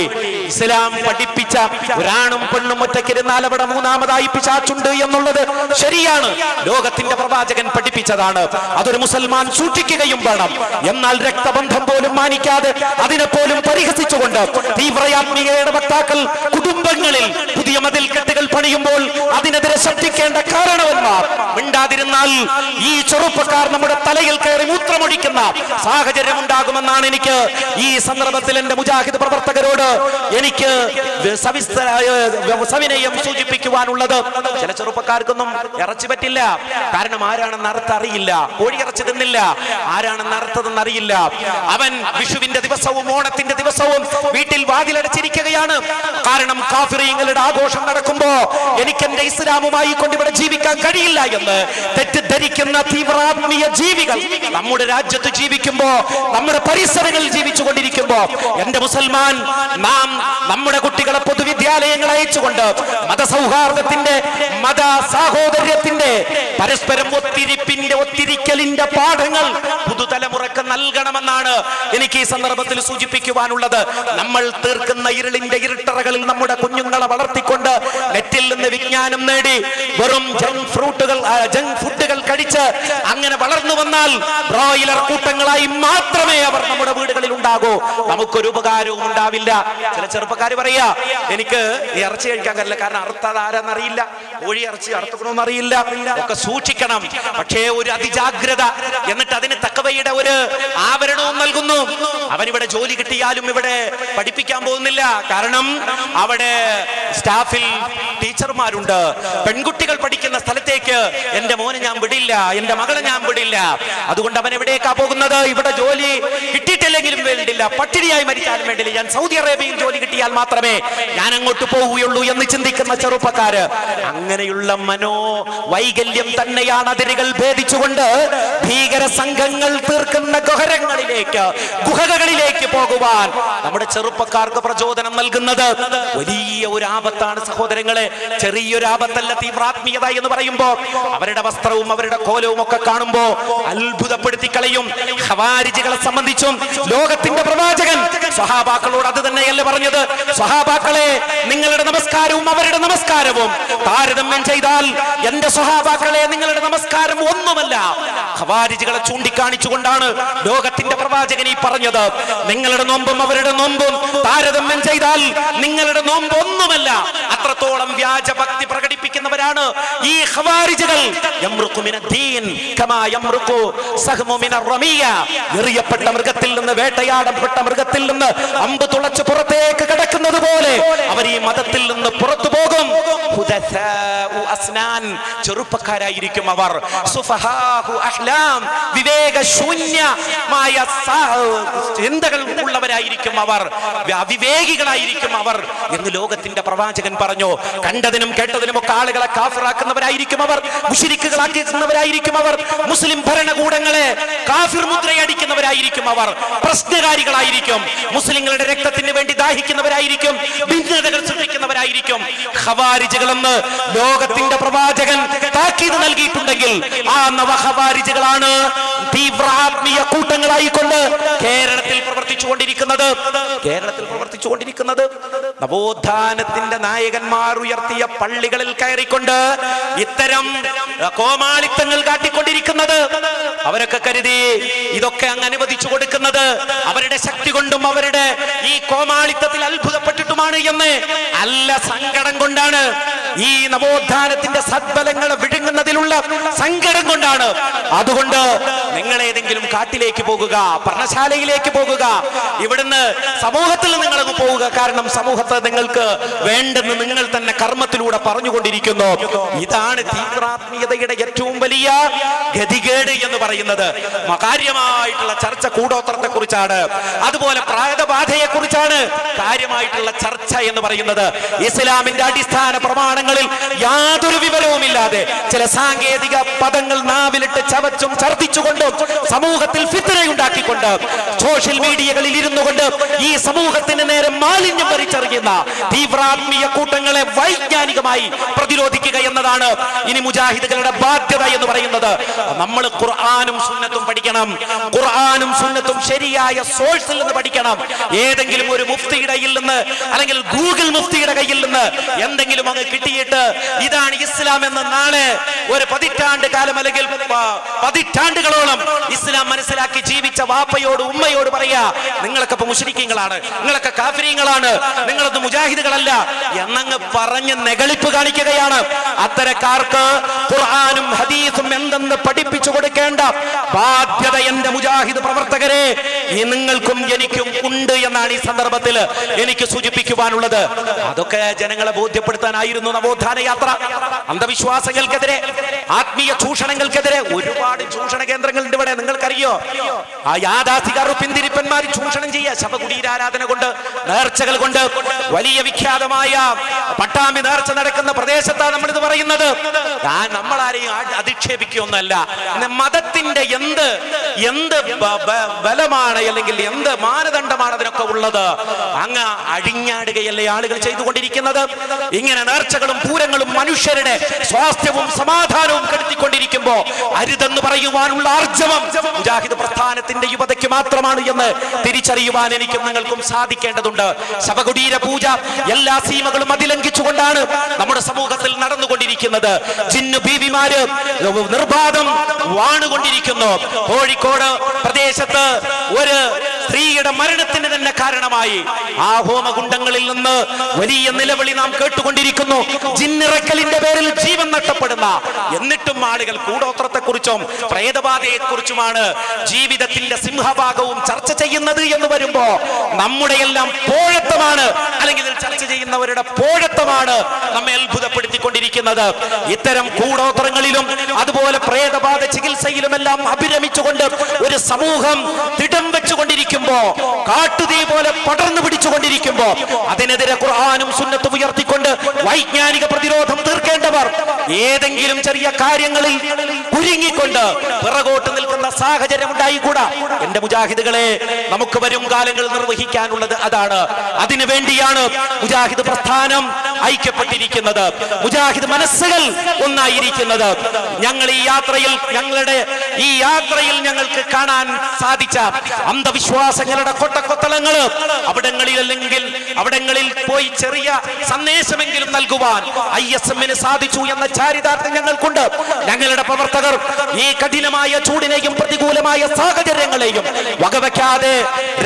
Speaker 2: ഇസ്ലാം പഠിപ്പിച്ച ഒരാണും പെണ്ണും ഒറ്റയ്ക്കിരുന്നാൽ അവിടെ മൂന്നാമതായി പിശാചുണ്ട് എന്നുള്ളത് ശരിയാണ്. ലോകത്തിന്റെ പ്രവാചകൻ പഠിപ്പിച്ചതാണ്. അതൊരു മുസൽമാൻ സൃഷ്ടിക്കുകയും വേണം. എന്നാൽ രക്തബന്ധം പോലും മാനിക്കാതെ അതിനെപ്പോലും പരിഹസിച്ചുകൊണ്ട് തീവ്രയാത്മീയതയുടെ വക്താക്കൾ കുടുംബങ്ങളിൽ പുതിയ മതിൽക്കെട്ടുകൾ പണിയുമ്പോൾ അതിനെതിരെ ശബ്ദിക്കേണ്ട കാരണവന്മാർ മിണ്ടാതിരുന്നാൽ ഈ ചെറുപ്പക്കാർ നമ്മുടെ തലയിൽ കയറി മൂത്രമൊഴിക്കുന്ന സാഹചര്യം ഉണ്ടാകുമെന്നാണ് എനിക്ക് ഈ സന്ദർഭത്തിൽ എന്റെ മുജാഹിദ് പ്രവർത്തകരോട് എനിക്ക് സവിനയം സൂചിപ്പിക്കുവാനുള്ളത്. ചില ചെറുപ്പക്കാർക്കൊന്നും ഇറച്ചി പറ്റില്ല. കാരണം ആരാണെന്ന് അർത്ഥറിയില്ല. കോഴി ഇറച്ചി തിന്നില്ല. ആരാണെന്ന് അർത്ഥതെന്ന് അറിയില്ല. അവൻ വിഷുവിന്റെ ദിവസവും ഓണത്തിന്റെ ദിവസവും വീട്ടിൽ വാതിലടച്ചിരിക്കുകയാണ്. കാരണം കാഫിറീങ്ങളുടെ ആഘോഷം നടക്കുമ്പോ എനിക്ക് എന്റെ ഇസ്ലാമുമായി കൊണ്ട് ഇവിടെ ജീവിക്കാൻ കഴിയില്ല എന്ന് തെറ്റിദ്ധരിക്കുന്ന തീവ്രാത്മീയ ജീവികൾ നമ്മുടെ രാജ്യത്ത് ജീവിക്കുമ്പോ, നമ്മുടെ പരിസരങ്ങളിൽ ജീവിച്ചു കൊണ്ടിരിക്കുമ്പോ, എന്റെ മുസൽമാൻ നാം നമ്മുടെ കുട്ടികളെ പൊതുവിദ്യാലയങ്ങൾ അയച്ചുകൊണ്ട് മതസൗഹാർദ്ദത്തിന്റെ, മത സാഹോദര്യത്തിന്റെ, പരസ്പരം ഒത്തിരിക്കലിന്റെ പാഠങ്ങൾ പുതുതലമുറക്ക് നൽകണമെന്നാണ് എനിക്ക് ഈ സന്ദർഭത്തിൽ സൂചിപ്പിക്കുവാനുള്ളത്. നമ്മൾ തീർക്കുന്ന ഇരുളിന്റെ ഇരുട്ടറകളിൽ നമ്മുടെ കുഞ്ഞുങ്ങളെ വളർത്തിക്കൊണ്ട് നെറ്റിൽ നിന്ന് വിജ്ഞാനം നേടി വെറും ജങ്ക് ഫുഡുകൾ കഴിച്ച് അങ്ങനെ വളർന്നു വന്നാൽ ബ്രോയിലർ കൂട്ടങ്ങളായി മാത്രമേ അവർ നമ്മുടെ വീടുകളിൽ ഉണ്ടാകൂ. നമുക്കൊരു ഉപകാരവും ഉണ്ടാവില്ല. ചില ചെറുപ്പക്കാർ പറയാ, എനിക്ക് ഇറച്ചി കഴിക്കാൻ കഴിയില്ല, കാരണം അർത്ഥം ആരാന്നറിയില്ല, കോഴി ഇറച്ചി അർത്ഥക്കണമെന്ന് അറിയില്ല, ഒക്കെ സൂക്ഷിക്കണം. പക്ഷേ ഒരു അതിജാഗ്രത, എന്നിട്ട് അതിന് തക്കവയുടെ ഒരു ആവരണവും നൽകുന്നു. അവനിവിടെ ജോലി കിട്ടിയാലും ഇവിടെ പഠിപ്പിക്കാൻ പോകുന്നില്ല. കാരണം അവിടെ സ്റ്റാഫിൽ ടീച്ചർമാരുണ്ട്. പെൺകുട്ടികൾ പഠിക്കുന്ന സ്ഥലത്തേക്ക് എന്റെ മോനെ ഞാൻ വിടില്ല, എന്റെ മകളെ ഞാൻ വിടില്ല. അതുകൊണ്ട് അവൻ എവിടേക്കാ പോകുന്നത്? ഇവിടെ ജോലി കിട്ടിയിട്ടില്ലെങ്കിലും വേണ്ടില്ല, പട്ടിണിയായി മരിച്ചാലും വേണ്ടില്ല, ഞാൻ സൗദി അറേബ്യയിൽ ജോലി കിട്ടിയാൽ മാത്രമേ ഞാൻ അങ്ങോട്ട് പോവുകയുള്ളൂ എന്ന് ചിന്തിക്കുന്ന ചെറുപ്പക്കാര്. അങ്ങനെയുള്ള മനോവൈകല്യം തന്നെയാണ് അതിരുകൾ ഭേദിച്ചുകൊണ്ട് ഭീകര സംഘങ്ങൾ തീർക്കുന്ന ഗുഹകളിലേക്ക് പോകുവാൻ നമ്മുടെ ചെറുപ്പക്കാർക്ക് പ്രചോദനം നൽകുന്നത്. വലിയ ഒരു ആപത്താണ് സഹോദരങ്ങളെ. ചെറിയൊരു ആപത്തല്ല തീവ്രാത്മീയത എന്ന് പറയുമ്പോ. അവരുടെ വസ്ത്രവും അവരുടെ കോലവും ഒക്കെ കാണുമ്പോ അത്ഭുതപ്പെടുത്തി കളയും. ഖവാരിജികളെ സംബന്ധിച്ചും ലോകത്തിന്റെ പ്രവാചകൻ സ്വഹാബാക്കളോട് അത് തന്നെയല്ലേ പറഞ്ഞത്? സ്വഹാബാക്കളെ, നിങ്ങളുടെ നമസ്കാരവും അവരുടെ നമസ്കാരവും താരതമ്യം ചെയ്താൽ എന്റെ സ്വഹാബാക്കളെ, നിങ്ങളുടെ നമസ്കാരം ഒന്നുമല്ല. ഖവാരിജികളെ ചൂണ്ടിക്കാണിച്ചുകൊണ്ടാണ് ലോകത്തിന്റെ പ്രവാചകൻ ഈ പറഞ്ഞത്. നിങ്ങളുടെ നോമ്പും അവരുടെ നോമ്പും താരതമ്യം ചെയ്താൽ നിങ്ങളുടെ നോമ്പ് ഒന്നുമല്ല. അത്രത്തോളം വ്യാജഭക്തി പ്രകടിപ്പിക്കുന്നവരാണ് ഈ ഖവാരിജികൾ. എറിയപ്പെട്ട മൃഗത്തിൽ നിന്ന്, വേട്ടയാടപ്പെട്ട മൃഗത്തിൽ നിന്ന് അമ്പ് തുളച്ച് പുറത്തേക്ക് കിടക്കുന്നത് പോലെ അവർ ഈ മതത്തിൽ നിന്ന് പുറത്തു പോകും. ചെറുപ്പക്കാരായിരിക്കും അവർ. വിവേകശൂന്യമായ ചിന്തകൾ ഉള്ളവരായിരിക്കും അവർ, അവിവേകികളായിരിക്കും അവർ എന്ന് ലോകത്തിന്റെ പ്രവാചകൻ പറഞ്ഞു. കണ്ടതിനും കേട്ടതിനും ഒക്കെ ആളുകളെ കാഫിറാക്കുന്നവരായിരിക്കും അവർ, മുശ്രിക്കുകളാക്കുന്നവരായിരിക്കും അവർ, മുസ്ലിം ഭരണകൂടങ്ങളെ കാഫിർ മുദ്രയടിക്കുന്നവരായിരിക്കും അവർ, പ്രശ്നകാരികളായിരിക്കും, മുസ്ലിങ്ങളുടെ രക്തത്തിന് വേണ്ടി ദാഹിക്കുന്നവരായിരിക്കും, ഭിന്നതകൾ സൃഷ്ടിക്കുന്നവരായിരിക്കും. ഖവാരിജികളെന്ന് ലോകത്തിന്റെ പ്രവാചകൻ താക്കീത് നൽകിയിട്ടുണ്ടെങ്കിൽ ആ നവഖവാരിജികളാണ് തീവ്രാത്മീയ കൂട്ടങ്ങളായിക്കൊണ്ട് കേരളത്തിൽ പ്രവർത്തിച്ചുകൊണ്ടിരിക്കുന്നത്. നവോത്ഥാനത്തിന്റെ നായകന്മാർ ഉയർത്തിയ പള്ളികളിൽ കയറിക്കൊണ്ട് ഇത്തരം കോമാളിത്തങ്ങൾ കാട്ടിക്കൊണ്ടിരിക്കുന്നത്. അവരൊക്കെ കരുതി ഇതൊക്കെ അങ്ങ് അനുവദിച്ചു കൊടുക്കുന്നത് അവരുടെ ശക്തി കൊണ്ടും അവരുടെ ഈ കോമാളിത്തത്തിൽ അത്ഭുതപ്പെട്ടിട്ടുമാണ് എന്ന് അല്ല, സങ്കടം കൊണ്ടാണ്. ഈ നവോത്ഥാനത്തിന്റെ സദ്ബലങ്ങളെ വിഴുങ്ങുന്നതിലുള്ള സങ്കടം കൊണ്ടാണ്. അതുകൊണ്ട് നിങ്ങൾ ഏതെങ്കിലും കാട്ടിലേക്ക് പോകുക, പർണശാലയിലേക്ക് പോകുക, ഇവിടുന്ന് സമൂഹത്തിൽ നിങ്ങളങ്ങ് പോവുക. കാരണം സമൂഹത്തെ നിങ്ങൾക്ക് വേണ്ടെന്ന് നിങ്ങൾ തന്നെ കർമ്മത്തിലൂടെ പറഞ്ഞുകൊണ്ടിരിക്കുന്നു. ഇതാണ് തീവ്രാത്മീയതയുടെ ഏറ്റവും വലിയ ഗതികേട് എന്ന് പറയുന്നത്. കാര്യമായിട്ടുള്ള ചർച്ച കൂടോത്രത്തെ കുറിച്ചാണ്, അതുപോലെ പ്രായബാധയെ കുറിച്ചാണ് കാര്യമായിട്ടുള്ള ചർച്ച എന്ന് പറയുന്നത്. ഇസ്ലാമിന്റെ അടിസ്ഥാന പ്രമാണങ്ങളിൽ യാതൊരു വിവരവുമില്ലാതെ ചില സാങ്കേതിക പദങ്ങൾ നാവിലിട്ട് ചവച്ചും ഛർദ്ദിച്ചുകൊണ്ടും സമൂഹത്തിൽ ഫിത്നയുണ്ടാക്കിക്കൊണ്ട് സോഷ്യൽ മീഡിയകളിൽ ഇരുന്നു കൊണ്ട് ഈ സമൂഹത്തിന് നേരെ മാലിന്യം വലിച്ചെറിയുന്ന തീവ്രാത്മീയ കൂട്ടങ്ങളെ വൈജ്ഞാനികമായി പ്രതിരോധിക്കുക എന്നതാണ് ഇനി മുജാഹിദുകളുടെ ബാധ്യത എന്ന് പറയുന്നത്. നമ്മൾ ഖുർആനും സുന്നത്തും പഠിക്കണം. ഖുർആനും സുന്നത്തും ശരിയായ സോഴ്സിൽ നിന്ന് പഠിക്കണം. ഏതെങ്കിലും ഒരു മുഫ്തിയുടെ കയ്യിൽ നിന്ന് അല്ലെങ്കിൽ ഗൂഗിൾ മുഫ്തിയുടെ കയ്യിൽ നിന്ന് എന്തെങ്കിലും അങ്ങ് കിട്ടിയിട്ട് ഇതാണ് ഇസ്ലാം എന്ന് നാളെ ഒരു പതിറ്റാണ്ട് കാലം അല്ലെങ്കിൽ പതിറ്റാണ്ടുകളോളം ഇസ്ലാം മനസ്സിലാക്കി ജീവിച്ച വാപ്പയോട് ഉമ്മയോട് പറയാ, നിങ്ങളൊക്കെ ഇപ്പൊ മുശ്രിക്കീങ്ങളാണ്, നിങ്ങളൊക്കെ കാഫിരീങ്ങളാണ്, നിങ്ങളൊന്നും മുജാഹിദുകളല്ല എന്നങ്ങ് പറഞ്ഞ് നെകളിപ്പ് കാണിക്കുകയാണ്. അത്തരക്കാർക്ക് ഖുർആനും ഹദീസും എന്തെന്ന് പഠിപ്പിച്ചു കൊടുക്കേണ്ട ബാധ്യത എന്റെ മുജാഹിദ് പ്രവർത്തകരെ നിങ്ങൾക്കും എനിക്കും ഉണ്ട് എന്നാണ് ഈ സന്ദർഭത്തിൽ എനിക്ക് സൂചിപ്പിക്കുവാനുള്ളത്. അതൊക്കെ ജനങ്ങളെ ബോധ്യപ്പെടുത്താനായിരുന്നു നവോത്ഥാന യാത്ര. അന്ധവിശ്വാസങ്ങൾക്കെതിരെ, ആത്മീയ ചൂഷണങ്ങൾക്കെതിരെ ഒരുപാട് ചൂഷണ കേന്ദ്രങ്ങളുണ്ട് ഇവിടെ. നിങ്ങൾക്കറിയോ, ആ യാഥാസ്ഥികർ പിന്തിരിപ്പന്മാർ ചൂഷണം ചെയ്യുക ശവകുടീരാരാധന കൊണ്ട്, നേർച്ചകൾ കൊണ്ട്. വലിയ വിഖ്യാതമായ പട്ടാമ്പി നേർച്ച നടക്കുന്ന പ്രദേശത്താണ് നമ്മളിത് പറയുന്നത്. നമ്മളാരെയും അധിക്ഷേപിക്കുകയൊന്നല്ല. മതത്തിന്റെ എന്ത് ബലമാണ് അല്ലെങ്കിൽ എന്ത് മാനദണ്ഡമാണ് അതിനൊക്കെ ഉള്ളത് അങ്ങ് അഴിഞ്ഞാടുകയല്ലേ ആളുകൾ ചെയ്തുകൊണ്ടിരിക്കുന്നത്. ഇങ്ങനെ നേർച്ചകളും പൂരങ്ങളും മനുഷ്യരുടെ സ്വാസ്ഥ്യവും സമാധാനവും കെടുത്തിക്കൊണ്ടിരിക്കുമ്പോ അരുതെന്ന് പറയുവാനുള്ള ആർജവം മുജാഹിദ് പ്രസ്ഥാനത്തിന്റെ യുവതയ്ക്ക് മാത്രമാണ് എന്ന് തിരിച്ചറിയുവാൻ എനിക്കും നിങ്ങൾക്കും സാധിക്കേണ്ടതുണ്ട്. ശവകുടീര പൂജ എല്ലാ സീമകളും അതിലംഘിച്ചുകൊണ്ടാണ് നമ്മുടെ സമൂഹത്തിൽ നടന്നുകൊണ്ടിരിക്കുന്നത്. ജിന്നു ബീവിമാര് നിർബാധം വാണുകൊണ്ടിരിക്കുന്നു. കോഴിക്കോട് പ്രദേശത്ത് ഒരു സ്ത്രീയുടെ മരണത്തിന് തന്നെ കാരണമായി. ആ ഹോമകുണ്ടങ്ങളിൽ നിന്ന് വലിയ നിലവിളി നാം കേട്ടുകൊണ്ടിരിക്കുന്നു. ജിന്നിറക്കലിന്റെ പേരിൽ ജീവൻ നഷ്ടപ്പെടുന്ന, എന്നിട്ടും ആളുകൾ കൂടോത്രത്തെക്കുറിച്ചും പ്രേതബാധയെക്കുറിച്ചുമാണ് ജീവിതത്തിന്റെ സിംഹഭാഗവും ചർച്ച ചെയ്യുന്നത് എന്ന് വരുമ്പോ നമ്മുടെ എല്ലാം പോഴത്തമാണ്, അല്ലെങ്കിൽ ചർച്ച ചെയ്യുന്നവരുടെ പോഴത്തമാണ് നമ്മെ അത്ഭുതപ്പെടുത്തിക്കൊണ്ടിരിക്കുന്നത്. ഇത്തരം കൂടോത്രങ്ങളിലും അതുപോലെ പ്രേതബാധ ചികിത്സയിലുമെല്ലാം അഭിരമിച്ചുകൊണ്ട് ഒരു സമൂഹം തിടം വെച്ചുകൊണ്ടിരിക്കുമ്പോ, കാട്ടുതീ പോലെ പടർന്നു പിടിച്ചുകൊണ്ടിരിക്കുമ്പോ അതിനെതിരെ ഖുർആനും സുന്നത്തും ഉയർത്തിക്കൊണ്ട് വൈജ്ഞാനിക പ്രതിരോധം തീർക്കേണ്ടവർ ഏതെങ്കിലും ചെറിയ കാര്യങ്ങളിൽ കുരുങ്ങിക്കൊണ്ട് പിറകോട്ട് നിൽക്കുന്ന സാഹചര്യം ഉണ്ടായിക്കൂടാ. എന്റെ മുജാഹിദുകളെ, നമുക്ക് വരും കാലങ്ങൾ നിർവഹിക്കാനുള്ളത് അതാണ്. അതിനു വേണ്ടിയാണ് മുജാഹിദ് പ്രസ്ഥാനം ഐക്യപ്പെട്ടിരിക്കുന്നത്, മുജാഹിദ് മനസ്സുകൾ ഒന്നായിരിക്കുന്നത്. ഞങ്ങൾ ഈ യാത്രയിൽ ഞങ്ങൾക്ക് കാണാൻ സാധിച്ച അന്ധവിശ്വാസങ്ങളുടെ കൊട്ടക്കൊത്തളങ്ങൾ അവിടങ്ങളിൽ പോയി ചെറിയ സന്ദേശമെങ്കിലും നൽകുവാൻ ISMന് സാധിച്ചു എന്ന ചാരിതാർത്ഥ്യം ഞങ്ങൾക്കുണ്ട്. ഞങ്ങളുടെ പ്രവർത്തകർ ഈ കഠിനമായ ചൂടിനെയും പ്രതികൂലമായ സാഹചര്യങ്ങളെയും വകവയ്ക്കാതെ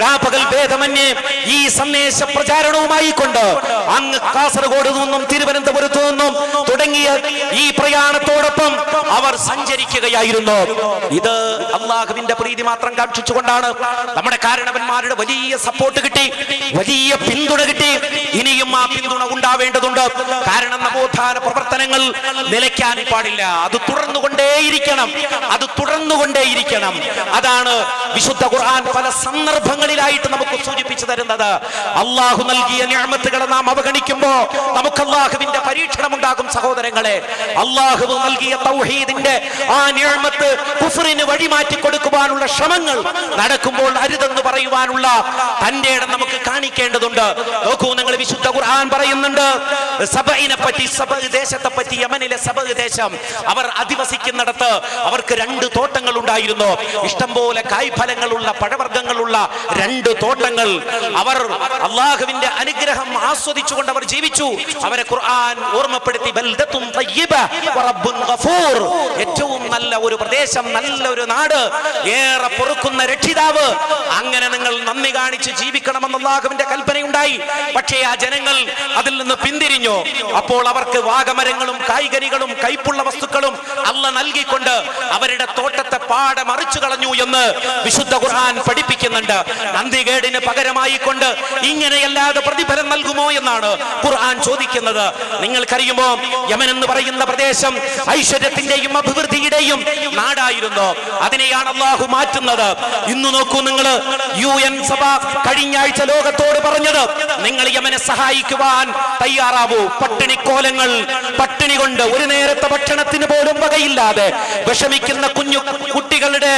Speaker 2: രാപകൽ ഭേദമന്യേ ഈ സന്ദേശ പ്രചാരണവുമായി കൊണ്ട് അങ്ങ് കാസർഗോഡ് നിന്നും തിരുവനന്തപുരത്തു നിന്നും തുടങ്ങിയ ഈ പ്രയാണത്തോടൊപ്പം അവർ സഞ്ചരിക്കുകയായിരുന്നു. ഇത് അള്ളാഹുവിന്റെ പ്രീതി മാത്രം കാക്ഷിച്ചുകൊണ്ടാണ്. നമ്മുടെ കാരണവന്മാരുടെ വലിയ സപ്പോർട്ട് കിട്ടി, വലിയ പിന്തുണ കിട്ടി. ഇനിയും ആ പിന്തുണ ഉണ്ടാവേണ്ടതുണ്ട്. കാരണം നവോത്ഥാന പ്രവർത്തനങ്ങൾ നിലയ്ക്കാൻ പാടില്ല. അത് തുടർന്നുകൊണ്ടേയിരിക്കണം. അതാണ് വിശുദ്ധ ഖുർആൻ പല സന്ദർഭങ്ങളിലായിട്ട് നമുക്ക് സൂചിപ്പിച്ചു തരുന്നത്. അള്ളാഹു നൽകിയ നിഅമത്തുകളെ നാം അവഗണിക്കുമ്പോ നമുക്ക് അള്ളാഹുവിന്റെ പരീക്ഷണം ഉണ്ടാകും സഹോദരങ്ങളെ. അള്ളാഹു നൽകിയ തൗഹീദിന്റെ ആ നിഅമത്ത് കുഫ്റിന് വഴിമാറ്റി കൊടുക്കുവാനുള്ള ശ്രമങ്ങൾ നടക്കുമ്പോൾ അരുതെന്ന് പറയുവാനുള്ള തന്റെ ഇടം നമുക്ക് കാണിക്കേണ്ടതുണ്ട്. നോക്കൂ, നിങ്ങൾ വിശുദ്ധ ഖുർആൻ പറയുന്നുണ്ട് സബഇനെ പറ്റി, സബഅ് ദേശത്തെ പറ്റി. യമനിലെ സബഅ് ദേശം, അവർ അധിവസിക്കുന്നിടത്ത് അവർക്ക് 2 തോട്ടങ്ങൾ ഉണ്ടായിരുന്നു. ഇഷ്ടംപോലെ കായ്ഫലങ്ങളുള്ള പഴവർഗ്ഗങ്ങളുള്ള 2 തോട്ടങ്ങൾ. അവർ അള്ളാഹുവിന്റെ അനുഗ്രഹം ആസ്വദിച്ചുകൊണ്ട് അവർ ജീവിച്ചു. അവരെ ഖുർആൻ ഓർമ്മപ്പെടുത്തി, ബൽദത്തുൻ തയ്യിബ വറബ്ബുൻ ഗഫൂർ. ഏറ്റവും നല്ല ഒരു പ്രദേശം, നല്ലൊരു നാട്, ഏറെ പൊറുക്കുന്ന രക്ഷിതാവ്. അങ്ങനെ നിങ്ങൾ നന്ദി കാണിച്ച് ജീവിക്കണമെന്ന് അള്ളാഹുവിന്റെ കൽപ്പനയുണ്ടായി. പക്ഷേ ആ ജനങ്ങൾ അതിൽ നിന്ന് പിന്തിരിഞ്ഞു. അപ്പോൾ അവർക്ക് വാഗമരങ്ങളും കായ്കനികളും കൈപ്പുള്ള വസ്തുക്കളും അല്ല നൽകിക്കൊണ്ട് അവരുടെ തോട്ടത്തെ പാടെ മറിച്ചു കളഞ്ഞു എന്ന് വിശുദ്ധ ഖുർആൻ പഠിപ്പിക്കുന്നുണ്ട്. നന്ദികേടിന് പകരമായി കൊണ്ട് ഇങ്ങനെയല്ലാതെ പ്രതിഫലം നൽകുമോ എന്നാണ് ഖുർആൻ ചോദിക്കുന്നത്. നിങ്ങൾക്കറിയുമോ, യമൻ എന്ന് പറയുന്ന പ്രദേശം ഐശ്വര്യത്തിന്റെയും അഭിവൃദ്ധിയുടെയും നാടായിരുന്നു. അതിനെയാണ് അള്ളാഹു മാറ്റുന്നത്. ഇന്ന് നോക്കൂ നിങ്ങൾ, UN സഭ കഴിഞ്ഞ ആഴ്ച ലോകത്തോട് പറഞ്ഞത്, നിങ്ങൾ യമനെ സഹായിക്കുവാൻ തയ്യാറാവൂ. പട്ടിണിക്കോലങ്ങൾ, പട്ടിണി കൊണ്ട് ഒരു നേരത്തെ ഭക്ഷണത്തിന് പോലും വകയില്ലാതെ വിഷമിക്കുന്ന കുഞ്ഞു കുട്ടികളുടെ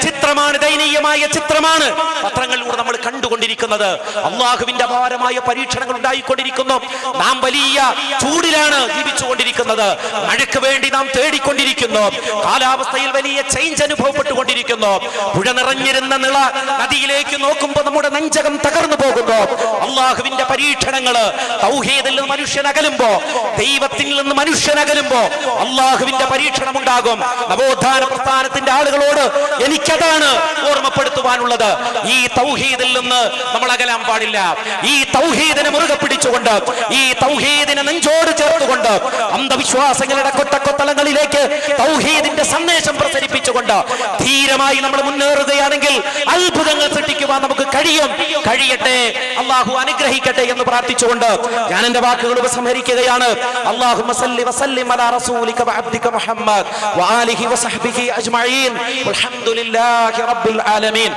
Speaker 2: ചിത്രമാണ് ദയനീയമായി ദയനീയമായ ചിത്രമാണ് പത്രങ്ങളിലൂടെ നമ്മൾ കണ്ടുകൊണ്ടിരിക്കുന്നത്. അള്ളാഹുവിന്റെ അപാരമായ പരീക്ഷണങ്ങൾ ഉണ്ടായിക്കൊണ്ടിരിക്കുന്നു. നാം വലിയ ചൂടിലാണ് ജീവിച്ചുകൊണ്ടിരിക്കുന്നത്. മഴയ്ക്ക് വേണ്ടി നാം തേടിക്കൊണ്ടിരിക്കുന്നു. കാലാവസ്ഥയിൽ വലിയ ചേഞ്ച് അനുഭവപ്പെട്ടുകൊണ്ടിരിക്കുന്നു. പുഴ നിറഞ്ഞിരുന്ന നിള നദിയിലേക്ക് നോക്കുമ്പോൾ നമ്മുടെ നെഞ്ചകം തകർന്നു പോകുന്നു. അള്ളാഹുവിന്റെ പരീക്ഷണങ്ങള്, തൗഹീദിൽ നിന്ന് മനുഷ്യൻ അകലുമ്പോ, ദൈവത്തിൽ നിന്ന് മനുഷ്യൻ അകലുമ്പോ അള്ളാഹുവിന്റെ പരീക്ഷണം ഉണ്ടാകും. നവോത്ഥാന പ്രസ്ഥാനത്തിന്റെ ആളുകളോട് എനിക്കതാണ് ഓർമ്മപ്പെടുത്തുവാനുള്ളത്. ഈ തൗഹീദിൽ നിന്ന് നമ്മൾ അകലാൻ പാടില്ല. ഈ തൗഹീദിനെ മുറുകെ പിടിച്ചുകൊണ്ട്, ഈ തൗഹീദിനെ നെഞ്ചോട് ചേർത്തുകൊണ്ട്, അന്ധവിശ്വാസങ്ങളുടെ കൊട്ടക്കൊത്തളങ്ങളിലേക്ക് തൗഹീദിന്റെ സന്ദേശം പ്രസരിപ്പിച്ചുകൊണ്ട് ധീരമായി നമ്മൾ മുന്നേറുകയാണെങ്കിൽ അത്ഭുതങ്ങൾ സൃഷ്ടിക്കുവാൻ നമുക്ക് കഴിയട്ടെ. അള്ളാഹു അനുഗ്രഹിക്കട്ടെ എന്ന് പ്രാർത്ഥിച്ചുകൊണ്ട് ഞാൻ എന്റെ വാക്കുകൾ ഉപസംഹരിക്കുകയാണ്. അല്ലാഹുമ്മ സല്ലി വസല്ലിം അലാ റസൂലിക വഅബ്ദിക മുഹമ്മദ് വആലിഹി വസഹ്ബിഹി അജ്മഈൻ. വൽഹംദുലില്ലാഹി റബ്ബിൽ ആലമീൻ.